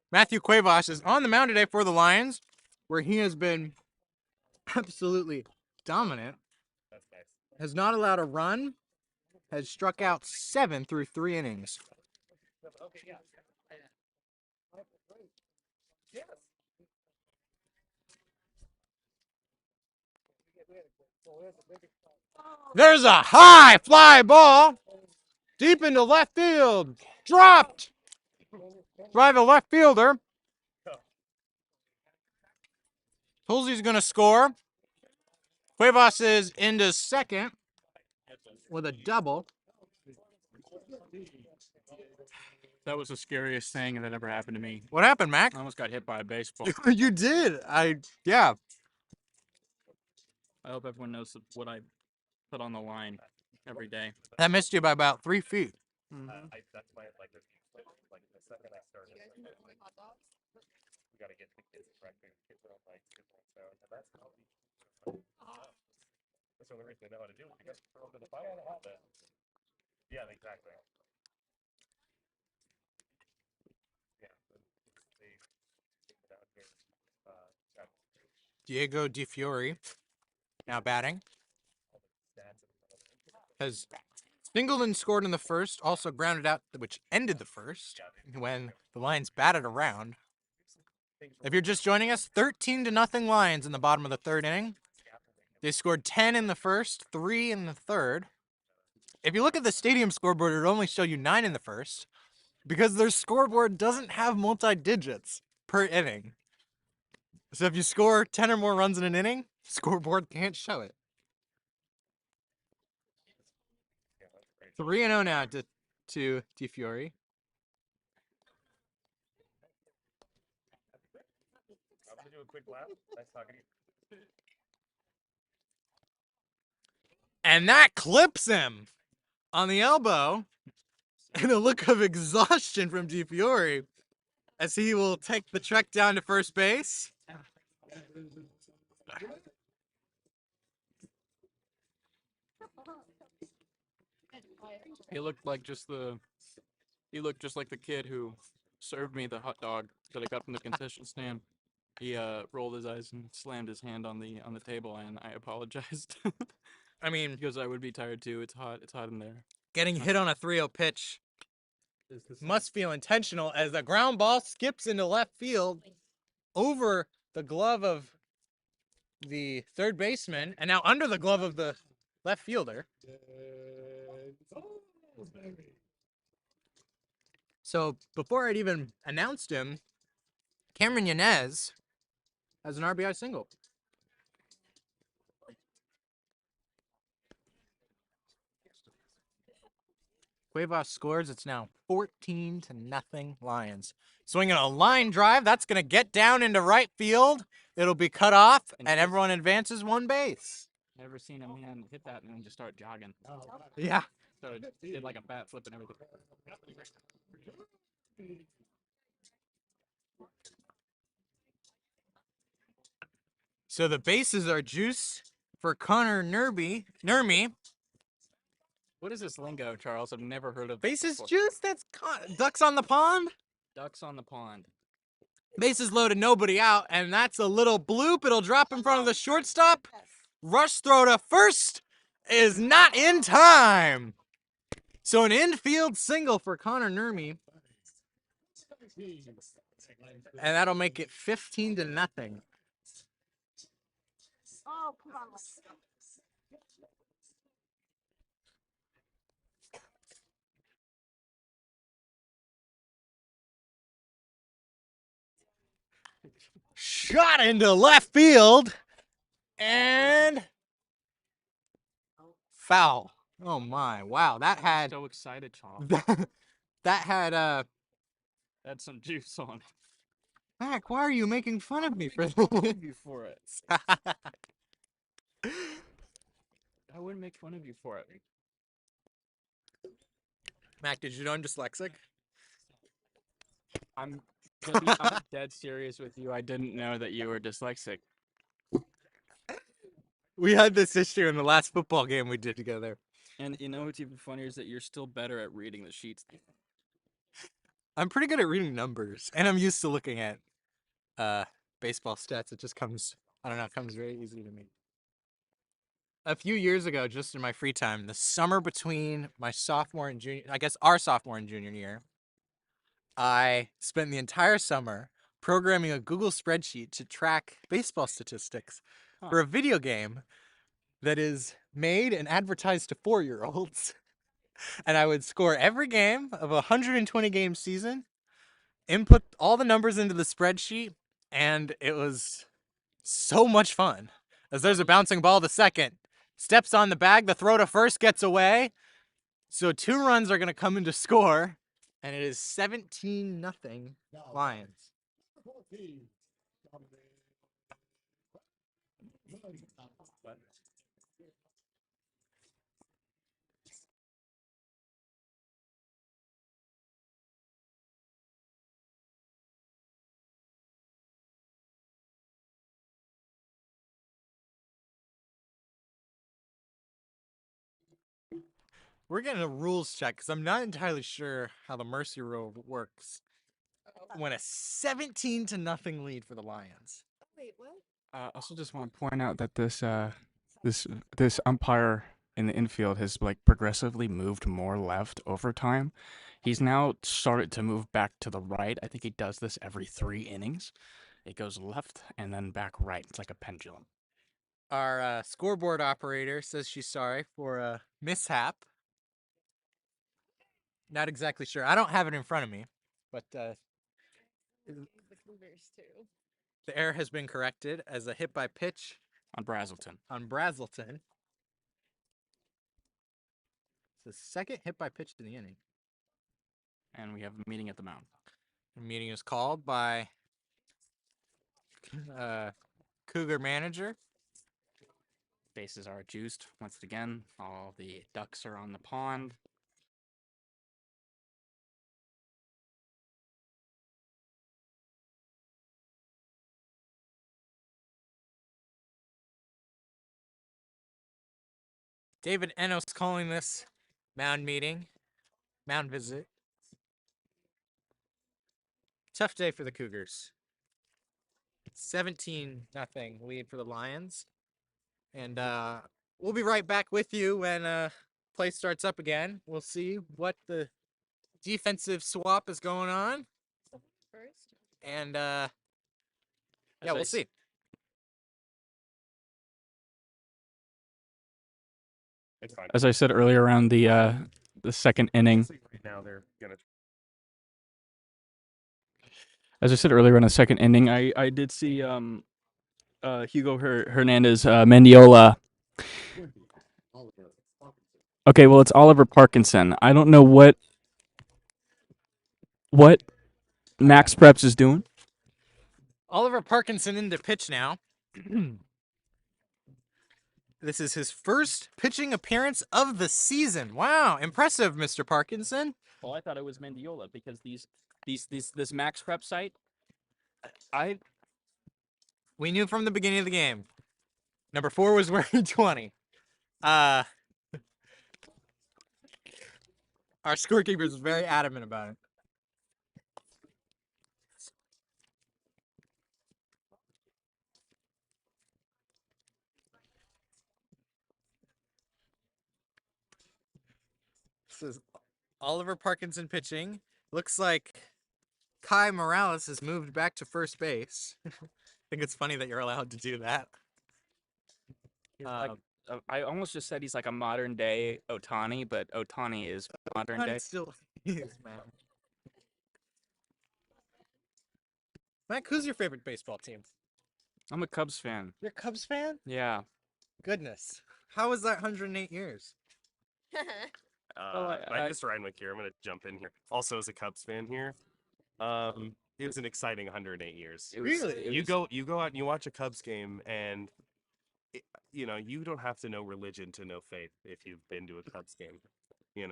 Matthew Cuevas is on the mound today for the Lions, where he has been absolutely dominant. Has not allowed a run, has struck out 7 through 3 innings. There's a high fly ball deep into left field. Dropped by the left fielder. Tolsey's going to score. Cuevas is into second with a double. That was the scariest thing that ever happened to me. What happened, Mac? I almost got hit by a baseball. You did. Yeah. I hope everyone knows what I put on the line every day. That missed you by about 3 feet. Mm-hmm. That's my like the second I started. We gotta get the kids correctly. Kids don't like kids don't sound. And that's the only reason they know how to do it because throw them to the fire and have that. Yeah, exactly. Yeah. Down here. Diego DiFiore now batting. Has singled and scored in the first, also grounded out, which ended the first when the Lions batted around. If you're just joining us, 13-0 Lions in the bottom of the third inning. They scored 10 in the first, 3 in the third. If you look at the stadium scoreboard, it would only show you 9 in the first because their scoreboard doesn't have multi-digits per inning. So if you score 10 or more runs in an inning, scoreboard can't show it. 3-0 now to to DeFiore. I'm gonna do a quick lap. Nice talking to you. And that clips him on the elbow. And a look of exhaustion from DeFiore as he will take the trek down to first base. He looked like just the kid who served me the hot dog that I got from the concession stand. He rolled his eyes and slammed his hand on the table, and I apologized. I mean, Because I would be tired too. It's hot in there. getting hit on a 3-0 pitch must feel intentional as the ground ball skips into left field over the glove of the third baseman and now under the glove of the left fielder. So before I'd even announced him, Cameron Yanez has an RBI single. Cuevas scores. It's now 14-0 Lions. Swinging a line drive. That's going to get down into right field. It'll be cut off, and everyone advances one base. Never seen a man hit that and then just start jogging. Yeah. So it did like a bat flip and everything. So the bases are juice for Connor Nurmi. What is this lingo, Charles? I've never heard of. Bases before. juice? That's ducks on the pond. Ducks on the pond. Bases loaded, nobody out, and that's a little bloop. It'll drop in front of the shortstop. Rush throw to first is not in time. So an infield single for Connor Nurmi. And that'll make it 15-0. Oh, come on. Shot into left field. And foul. Oh my. Wow. That had So excited, Charles. that had Had some juice on it. Mac, why are you making fun of me for You for it. I wouldn't make fun of you for it. Mac, did you know I'm dyslexic? I'm dead serious with you. I didn't know that you were dyslexic. We had this issue in the last football game we did together. And you know what's even funnier is that you're still better at reading the sheets. I'm pretty good at reading numbers, and I'm used to looking at baseball stats. It just comes, I don't know, it comes very easy to me. A few years ago, just in my free time, the summer between my sophomore and junior, I guess our sophomore and junior year, I spent the entire summer programming a Google spreadsheet to track baseball statistics for a video game that is made and advertised to 4-year-olds. And I would score every game of a 120-game season, input all the numbers into the spreadsheet, and it was so much fun. As there's a bouncing ball to second, steps on the bag, the throw to first gets away. So 2 runs are going to come in to score, and it is 17-0 Lions. We're getting a rules check because I'm not entirely sure how the mercy rule works. When a 17-0 lead for the Lions. Wait, what? I also just want to point out that this umpire in the infield has like progressively moved more left over time. He's now started to move back to the right. I think he does this every 3 innings. It goes left and then back right. It's like a pendulum. Our scoreboard operator says she's sorry for a mishap. Not exactly sure. I don't have it in front of me, but The Cougars, too. the error has been corrected as a hit by pitch On Brazelton. on Brazelton. It's the second hit by pitch to the inning. and we have a meeting at the mound. The meeting is called by Cougar manager. Bases are juiced once again. All the ducks are on the pond. David Enos calling this mound visit. Tough day for the Cougars. 17-0 lead for the Lions. And we'll be right back with you when play starts up again. We'll see what the defensive swap is going on. First. And yeah, we'll see. It's fine. As I said earlier, around the second inning. Right now they're gonna. As I said earlier in the second inning, I did see Hugo Hernandez Mendiola. Okay, well it's Oliver Parkinson. I don't know what Max Preps is doing. Oliver Parkinson into pitch now. This is his first pitching appearance of the season. Wow, impressive, Mr. Parkinson. Well, I thought it was Mendiola because this Max Prep site. We knew from the beginning of the game. Number 4 was wearing 20. Our scorekeeper was very adamant about it. This is Oliver Parkinson pitching. Looks like Kai Morales has moved back to first base. I think it's funny that you're allowed to do that. I almost just said he's like a modern day Otani, but Otani is modern day. Still is, man. Mike, who's your favorite baseball team? I'm a Cubs fan. You're a Cubs fan? Yeah. Goodness. How was that 108 years? This is Ryan Wick here. I'm gonna jump in here. Also, as a Cubs fan here, it was an exciting 108 years. You go out and you watch a Cubs game, and you don't have to know religion to know faith if you've been to a Cubs game. You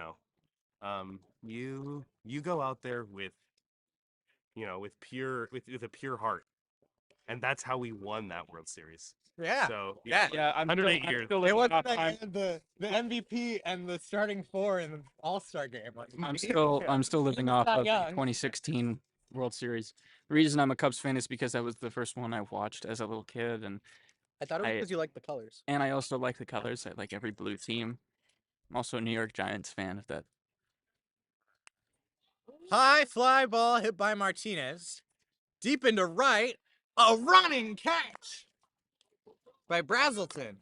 go out there with a pure heart, and that's how we won that World Series. Yeah. So Yeah. I'm 108 still, years. I'm still It living wasn't off that time. the MVP and the starting 4 in the All-Star game. I'm still living off not of the young. 2016 World Series. The reason I'm a Cubs fan is because that was the first one I watched as a little kid, and I thought it was because you like the colors. I also like the colors. I like every blue team. I'm also a New York Giants fan. If that High fly ball hit by Martinez. Deep into right. A running catch by Brazelton.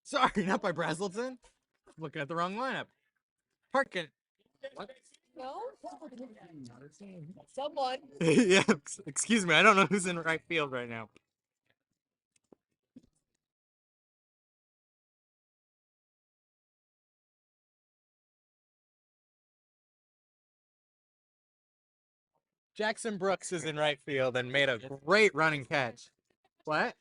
Sorry, not by Brazelton. Looking at the wrong lineup. Parkin. No? Someone. Yeah, excuse me. I don't know who's in right field right now. Jackson Brooks is in right field and made a great running catch. What?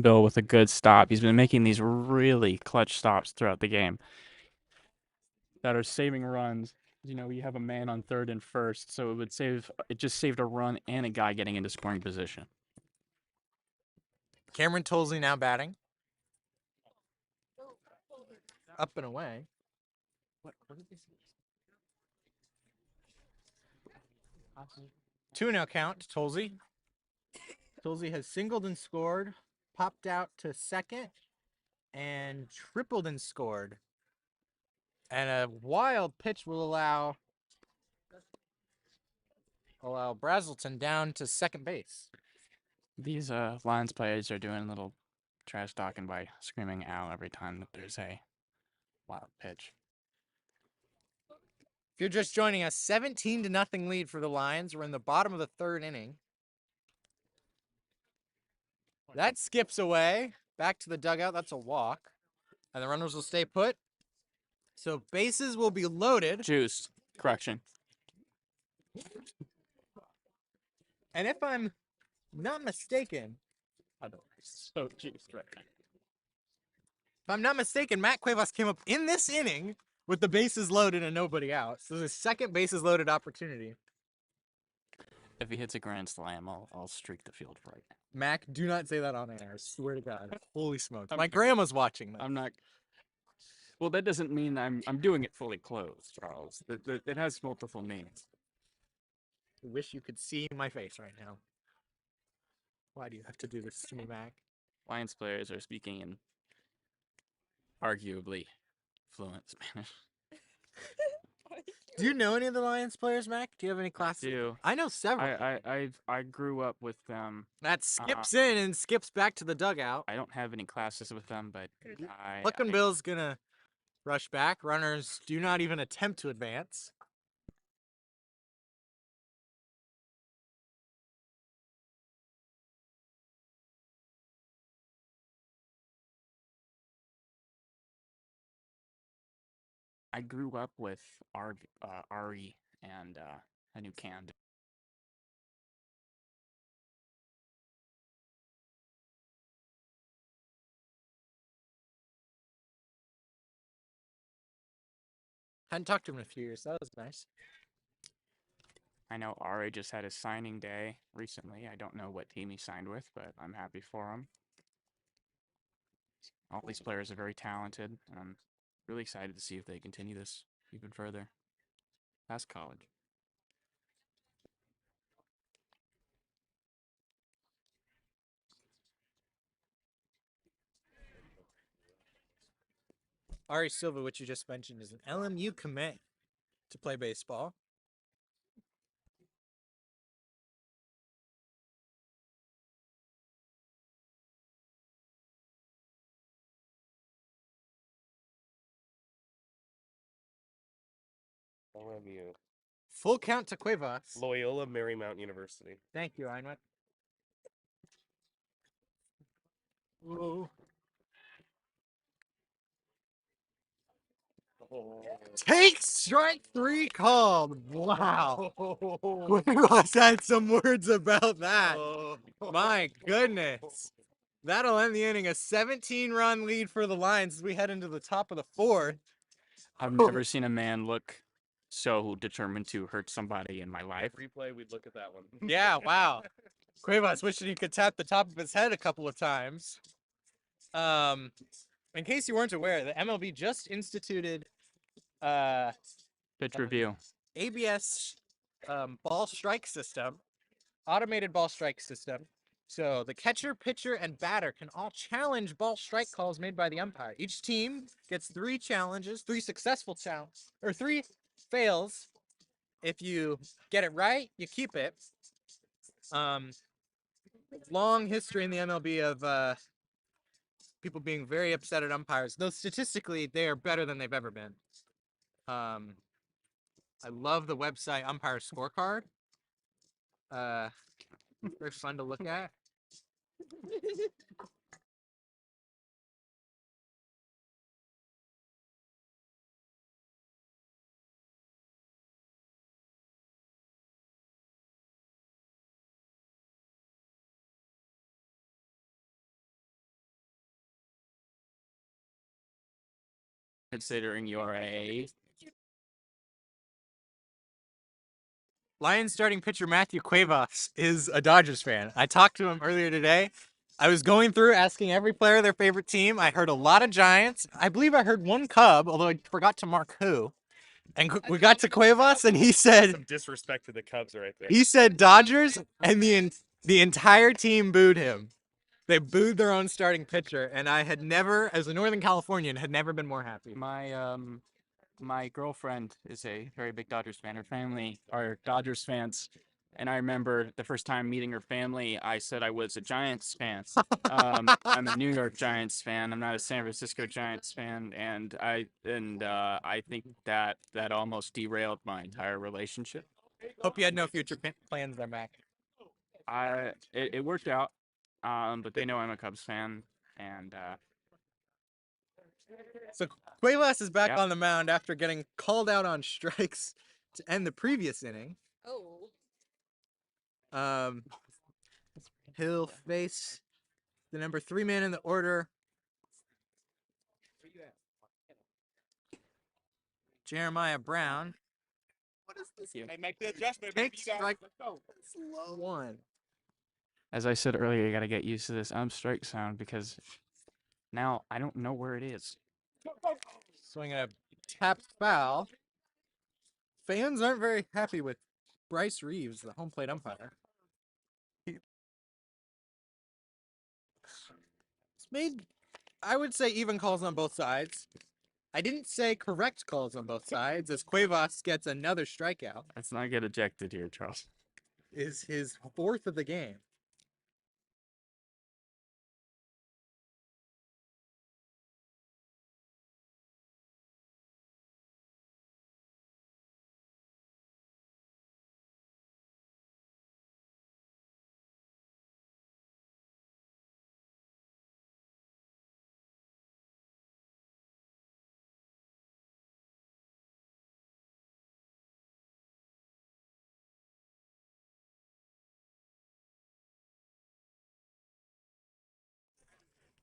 Bill with a good stop. He's been making these really clutch stops throughout the game that are saving runs. You have a man on third and first, so it just saved a run and a guy getting into scoring position. Cameron Tollsy now batting. Up and away. What did they say? 2-0 count to Tollsy. Tollsy has singled and scored, popped out to second, and tripled and scored. And a wild pitch will allow Brazelton down to second base. These Lions players are doing a little trash talking by screaming "ow" every time that there's a wild pitch. If you're just joining us, 17-0 lead for the Lions. We're in the bottom of the third inning. That skips away. Back to the dugout. That's a walk. And the runners will stay put. So bases will be loaded. Juiced. Correction. And if I'm not mistaken, So juiced right now. if I'm not mistaken, Matt Cuevas came up in this inning with the bases loaded and nobody out. So there's a second bases loaded opportunity. If he hits a grand slam, I'll streak the field right now. Mac, do not say that on air. I swear to God. Holy smokes. I'm My not- grandma's watching this. I'm not. Well, that doesn't mean I'm doing it fully closed, Charles. It has multiple meanings. I wish you could see my face right now. Why do you have to do this to me, Mac? Lions players are speaking in arguably fluent Spanish. Do you know any of the Lions players, Mac? Do you have any classes? Do I know several. I grew up with them. That skips in and skips back to the dugout. I don't have any classes with them, but Pluckin' Bill's gonna rush back. Runners do not even attempt to advance. I grew up with Ari and a new can. Hadn't talked to him in a few years. That was nice. I know Ari just had his signing day recently. I don't know what team he signed with, but I'm happy for him. All these players are very talented, and I'm really excited to see if they continue this even further past college. Ari Silva, which you just mentioned, is an LMU commit to play baseball. LMU. Full count to Cuevas. Loyola Marymount University. Thank you, Einwett. Whoa. Take strike 3 called. Wow. Cuevas had some words about that. My goodness. That'll end the inning. A 17-run lead for the Lions as we head into the top of the fourth. I've never seen a man look so determined to hurt somebody in my life. Replay, we'd look at that one. Yeah, wow. Cuevas wishing he could tap the top of his head a couple of times. In case you weren't aware, the MLB just instituted Pitch review. ABS ball strike system, automated ball strike system. So the catcher, pitcher, and batter can all challenge ball strike calls made by the umpire. Each team gets 3 challenges, 3 successful challenges, or 3 fails. If you get it right, you keep it. Long history in the MLB of people being very upset at umpires, though statistically they are better than they've ever been. I love the website Umpire Scorecard. Very fun to look at. Considering you're a Lions starting pitcher Matthew Cuevas is a Dodgers fan. I talked to him earlier today. I was going through asking every player their favorite team. I heard a lot of Giants. I believe I heard one Cub, although I forgot to mark who. And we got to Cuevas, and he said Some disrespect to the Cubs right there. he said Dodgers, and the entire team booed him. They booed their own starting pitcher, and I had never, as a Northern Californian, had never been more happy. my girlfriend is a very big Dodgers fan. Her family are Dodgers fans. And I remember the first time meeting her family, I said I was a Giants fan. I'm a New York Giants fan. I'm not a San Francisco Giants fan, and I think that almost derailed my entire relationship. Hope you had no future plans there, Mac. It worked out, but they know I'm a Cubs fan, and So Cuevas is back Yeah. on the mound after getting called out on strikes to end the previous inning. Oh. He'll face the number 3 man in the order, Jeremiah Brown. What is this? Hey, make the adjustment. Take strike one. as I said earlier, you got to get used to this strike sound because now I don't know where it is. Swinging a tapped foul. Fans aren't very happy with Bryce Reeves, the home plate umpire. It's made, I would say, even calls on both sides. I didn't say correct calls on both sides, as Cuevas gets another strikeout. Let's not get ejected here, Charles. Is his 4th of the game.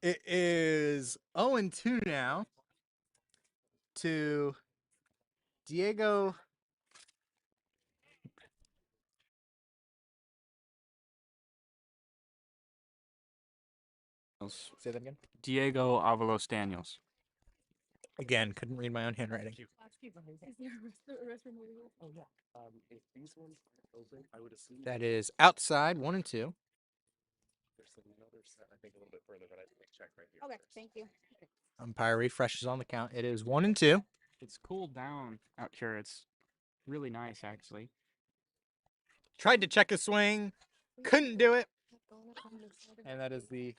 It is 0-2 now to Diego. Say that again. Diego Avalos Daniels. Again, couldn't read my own handwriting. Is there a restroom over here? Oh yeah. If these ones are open, I would assume That is outside, 1-2. there's another set. I think a little bit further, but I think check right here. Okay, first. thank you. Umpire refreshes on the count. It is 1-2. It's cooled down out here. It's really nice, actually. Tried to check a swing, couldn't do it. And that is the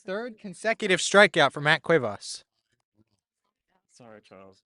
3rd consecutive strikeout for Matt Cuevas. Sorry, Charles.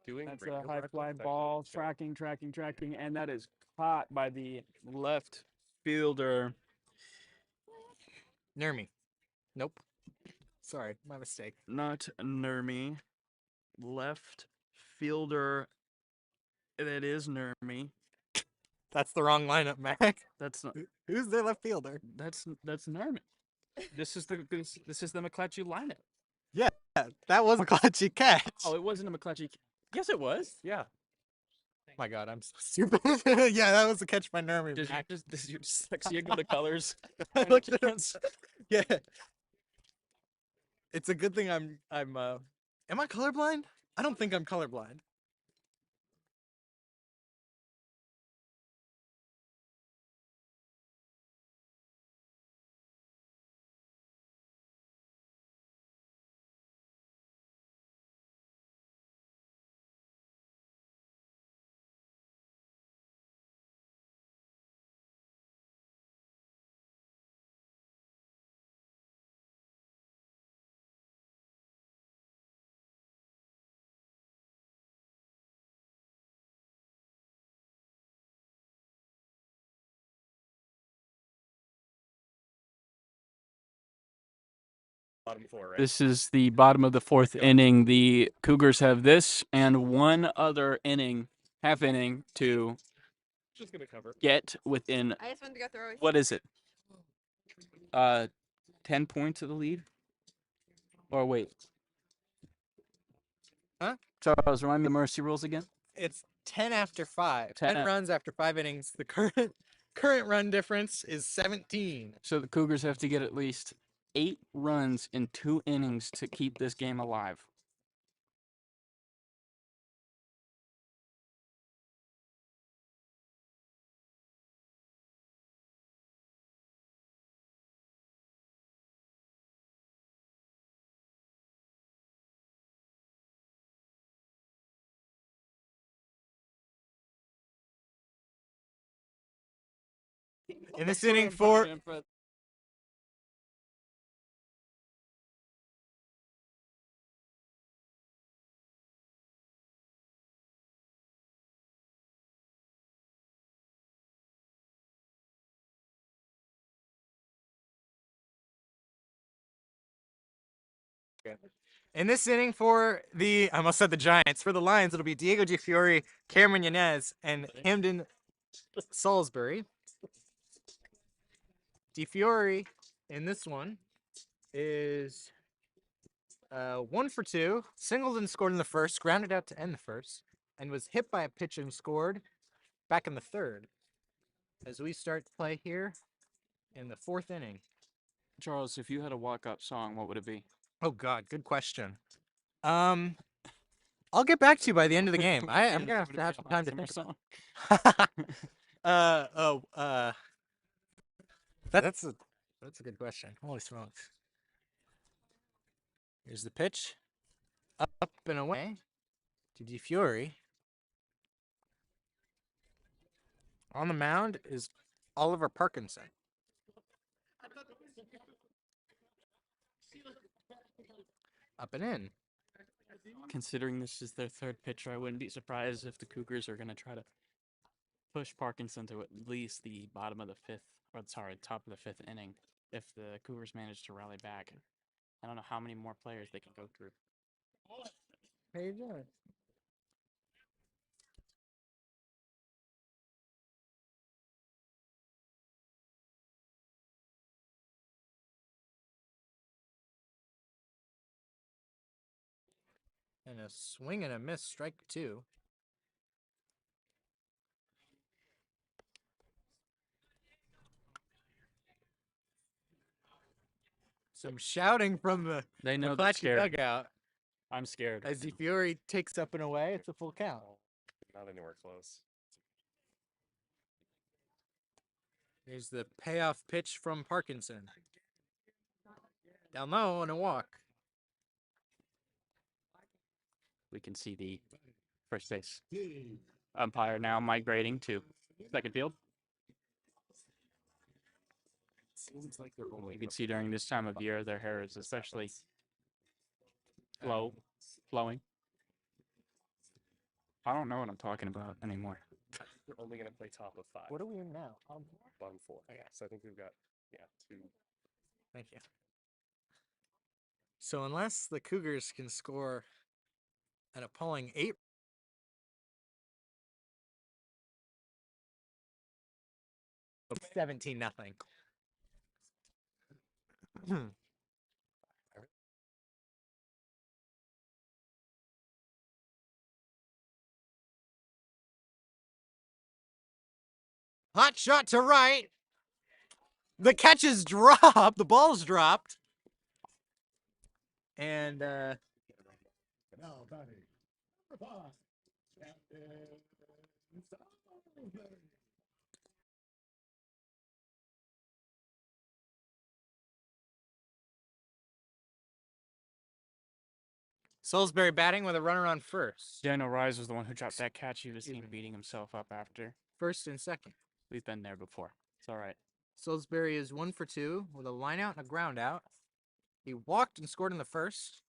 Doing That's radio a high broadcast fly actually ball, looks good. tracking, and that is caught by the left fielder. Nermi. Nope. Sorry, my mistake. Not Nermi. Left fielder. That is Nermi. That's the wrong lineup, Mac. That's not. Who's their left fielder? That's Nermi. This is the McClatchy lineup. Yeah, that was a clutchy catch. Oh, it wasn't a McClatchy. Yes, it was. Yeah. My God, I'm so stupid. Yeah, that was a catch by Nermi. Does Mac. your dyslexia go to colors? I looked at him. Yeah. It's a good thing am I colorblind? I don't think I'm colorblind. Bottom 4, right? This is the bottom of the 4th inning. The Cougars have this and one other inning, half inning, to Just gonna cover. get within. I just wanted to go through. What is it? 10 points of the lead? Or wait. Huh? Charles, remind me the mercy rules again? It's 10 after 5. 10 10 runs after 5 innings. The current run difference is 17. So the Cougars have to get at least 8 runs in 2 innings to keep this game alive. In this inning for the, I almost said the Giants, for the Lions, it'll be Diego DiFiore, Cameron Yanez, and Hamden Salisbury. DiFiore in this one is 1 for 2, singled and scored in the first, grounded out to end the first, and was hit by a pitch and scored back in the third. As we start play here in the 4th inning. Charles, if you had a walk-up song, what would it be? Oh God, good question. I'll get back to you by the end of the game. I'm gonna have to have some time to think. Song. That's a good question. Holy smokes! Here's the pitch, up and away to DiFiore. On the mound is Oliver Parkinson. Up and in. Considering this is their 3rd pitcher, I wouldn't be surprised if the Cougars are going to try to push Parkinson to at least the bottom of the 5th, or sorry, top of the 5th inning, if the Cougars manage to rally back. I don't know how many more players they can go through. How you doing? And a swing and a miss, strike 2. Some shouting from the They know they're McClatchy scared. dugout I'm scared. as DiFiore takes up and away. It's a full count. Not anywhere close. Here's the payoff pitch from Parkinson. Down low and a walk. We can see the first base umpire now migrating to second field. Seems like they're only. You can see during this time of year, their hair is especially flowing. I don't know what I'm talking about anymore. They're only gonna play top of 5. What are we in now? Bottom 4. Okay. So I think we've got 2. Thank you. So unless the Cougars can score an appalling 8, of 17-0. Hot shot to right. The catch is dropped. The ball's dropped. And Salisbury batting with a runner on first. Daniel Rise was the one who dropped that catch. He was seen beating himself up after. First and second. We've been there before. It's all right. Salisbury is 1 for 2 with a line out and a ground out. He walked and scored in the first.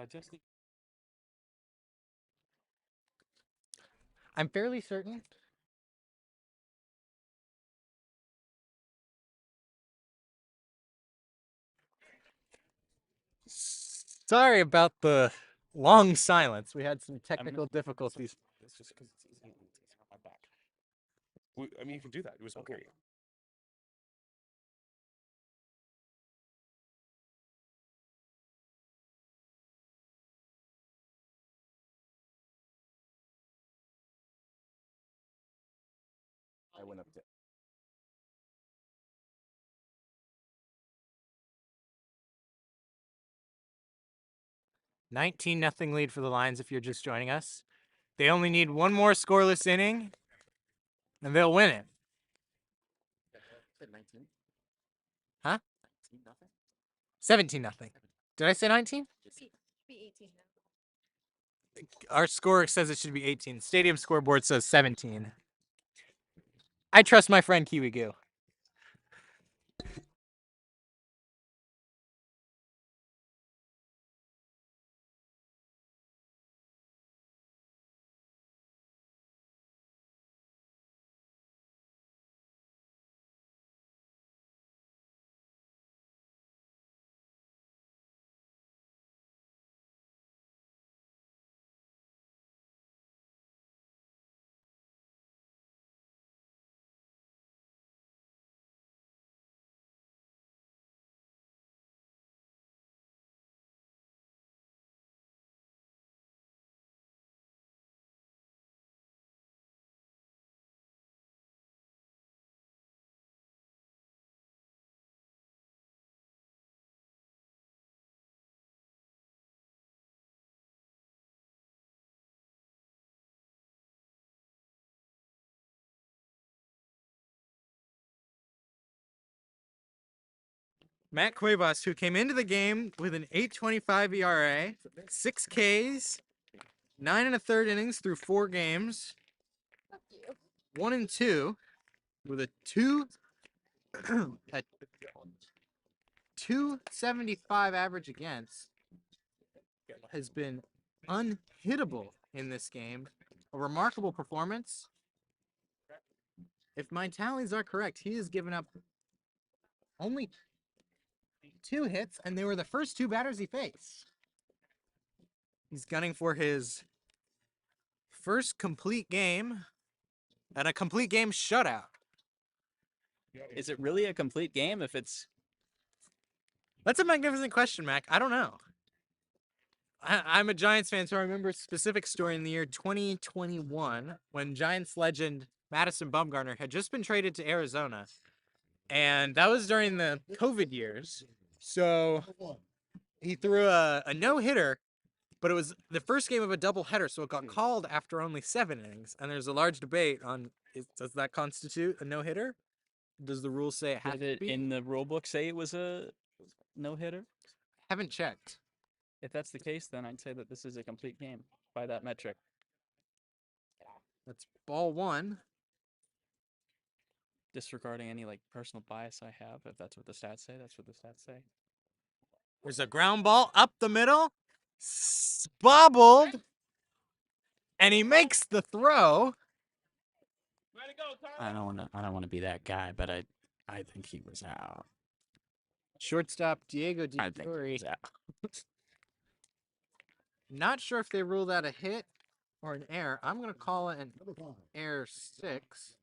Just I'm fairly certain. Sorry about the long silence. We had some technical difficulties. It's just because it's easy. It's on my back. I mean, you can do that. It was okay. I went up to 19-0 lead for the Lions if you're just joining us. They only need one more scoreless inning, and they'll win it. 19. Huh? 19 nothing. 17-0. Did I say 19? Be 18 now. Our score says it should be 18. Stadium scoreboard says 17. I trust my friend Kiwi Goo. Matt Cuevas, who came into the game with an 8.25 ERA, 6 Ks, 9 1/3 innings through 4 games, 1 and 2, with a 275 average against, has been unhittable in this game. A remarkable performance. If my tallies are correct, he has given up only 2 hits, and they were the first 2 batters he faced. He's gunning for his first complete game and a complete game shutout. Is it really a complete game if it's... That's a magnificent question, Mac. I don't know. I'm a Giants fan, so I remember a specific story in the year 2021 when Giants legend Madison Bumgarner had just been traded to Arizona. And that was during the COVID years. So he threw a no-hitter, but it was the first game of a doubleheader, so it got called after only 7 innings. And there's a large debate on, does that constitute a no-hitter? Does the rule say it has Did to it be? in the rule book say it was a no-hitter? Haven't checked. If that's the case, then I'd say that this is a complete game by that metric. That's ball 1. Disregarding any like personal bias I have, if that's what the stats say, that's what the stats say. There's a ground ball up the middle. Bobbled. And he makes the throw. I don't want to be that guy, but I think he was out. Shortstop Diego I think he DiFiore. was out. Not sure if they rule that a hit or an error. I'm going to call it an error 6.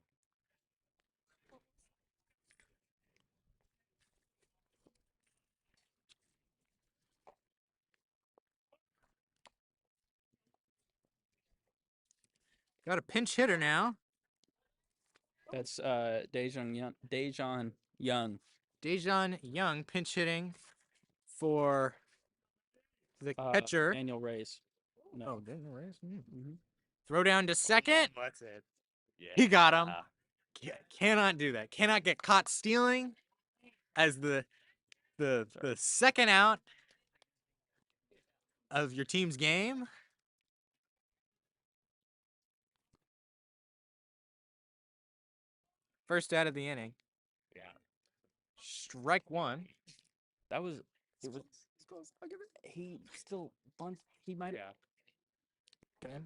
Got a pinch hitter now. That's Dejon Young. Dejon Young. Dejon Young pinch hitting for the catcher. Daniel Reyes. No. Oh, Daniel Reyes. Throw down to second. That's it. Yeah. He got him. Cannot do that. Cannot get caught stealing as the second out of your team's game. First out of the inning. Yeah. Strike 1. That was. It was. close. I'll give it. He still wants. He might. Yeah. Okay.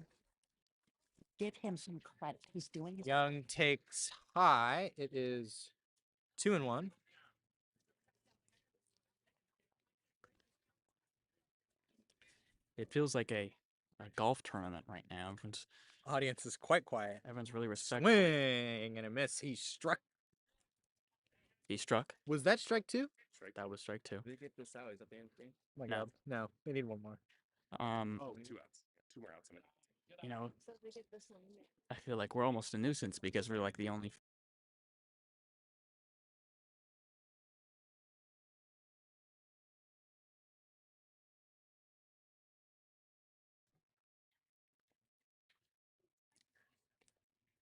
Give him some credit. He's doing his. Young takes high. It is 2-1. It feels like a golf tournament right now. Audience is quite quiet. Everyone's really respectful. Swing and a miss. He struck. He struck. Was that strike 2? That was strike 2. Did they get this out? Is that the end of the game? Oh my No. God. No, they need one more. Oh, 2 outs. 2 more outs in it. You know, So we get this one. I feel like we're almost a nuisance because we're like the only.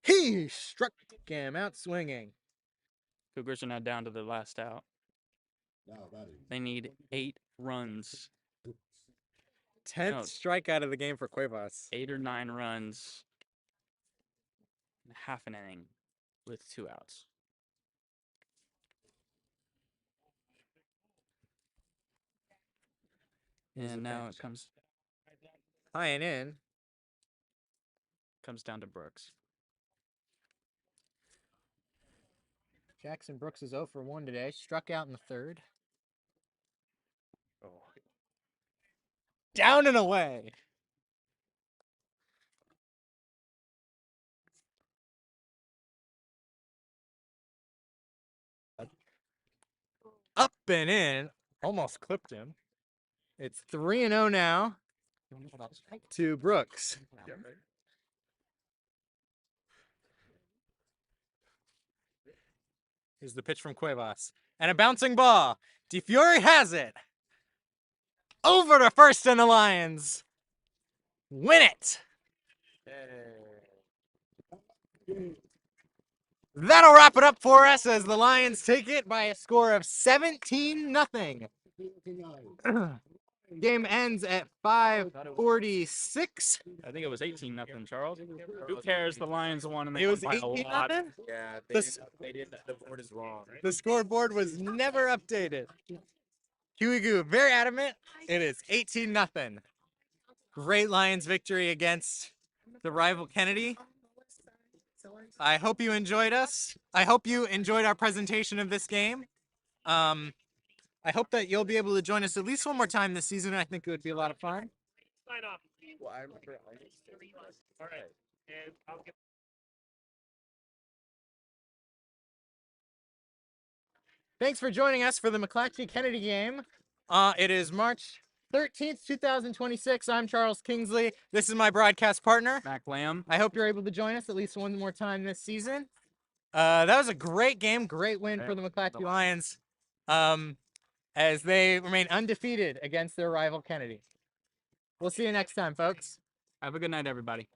He struck him out swinging. Cougars are now down to the last out. They need 8 runs. 10th No. strikeout of the game for Cuevas. 8 or 9 runs. In half an inning with 2 outs. And now it comes High and in. down to Brooks. Jackson Brooks is 0 for 1 today. Struck out in the 3rd. Oh. Down and away. Up and in. Almost clipped him. It's 3-0 now to Brooks. Yeah, right. Here's the pitch from Cuevas. And a bouncing ball. DeFiore has it. Over to first and the Lions. Win it. That'll wrap it up for us as the Lions take it by a score of 17-0. Game ends at 5:46. I think it was 18-0, Charles. Who cares? The Lions won and they It was won by a lot. 18-0. Yeah, they did. The board is wrong. The scoreboard was never updated. Huigu very adamant. It is 18-0. Great Lions victory against the rival Kennedy. I hope you enjoyed us. I hope you enjoyed our presentation of this game. I hope that you'll be able to join us at least one more time this season. I think it would be a lot of fun. Sign off. Well, I remember. All right. And I'll get. Thanks for joining us for the McClatchy-Kennedy game. It is March 13th, 2026. I'm Charles Kingsley. This is my broadcast partner. Mack Lamb. I hope you're able to join us at least one more time this season. That was a great game, great win for the McClatchy Lions, as they remain undefeated against their rival Kennedy. We'll see you next time, folks. Have a good night, everybody.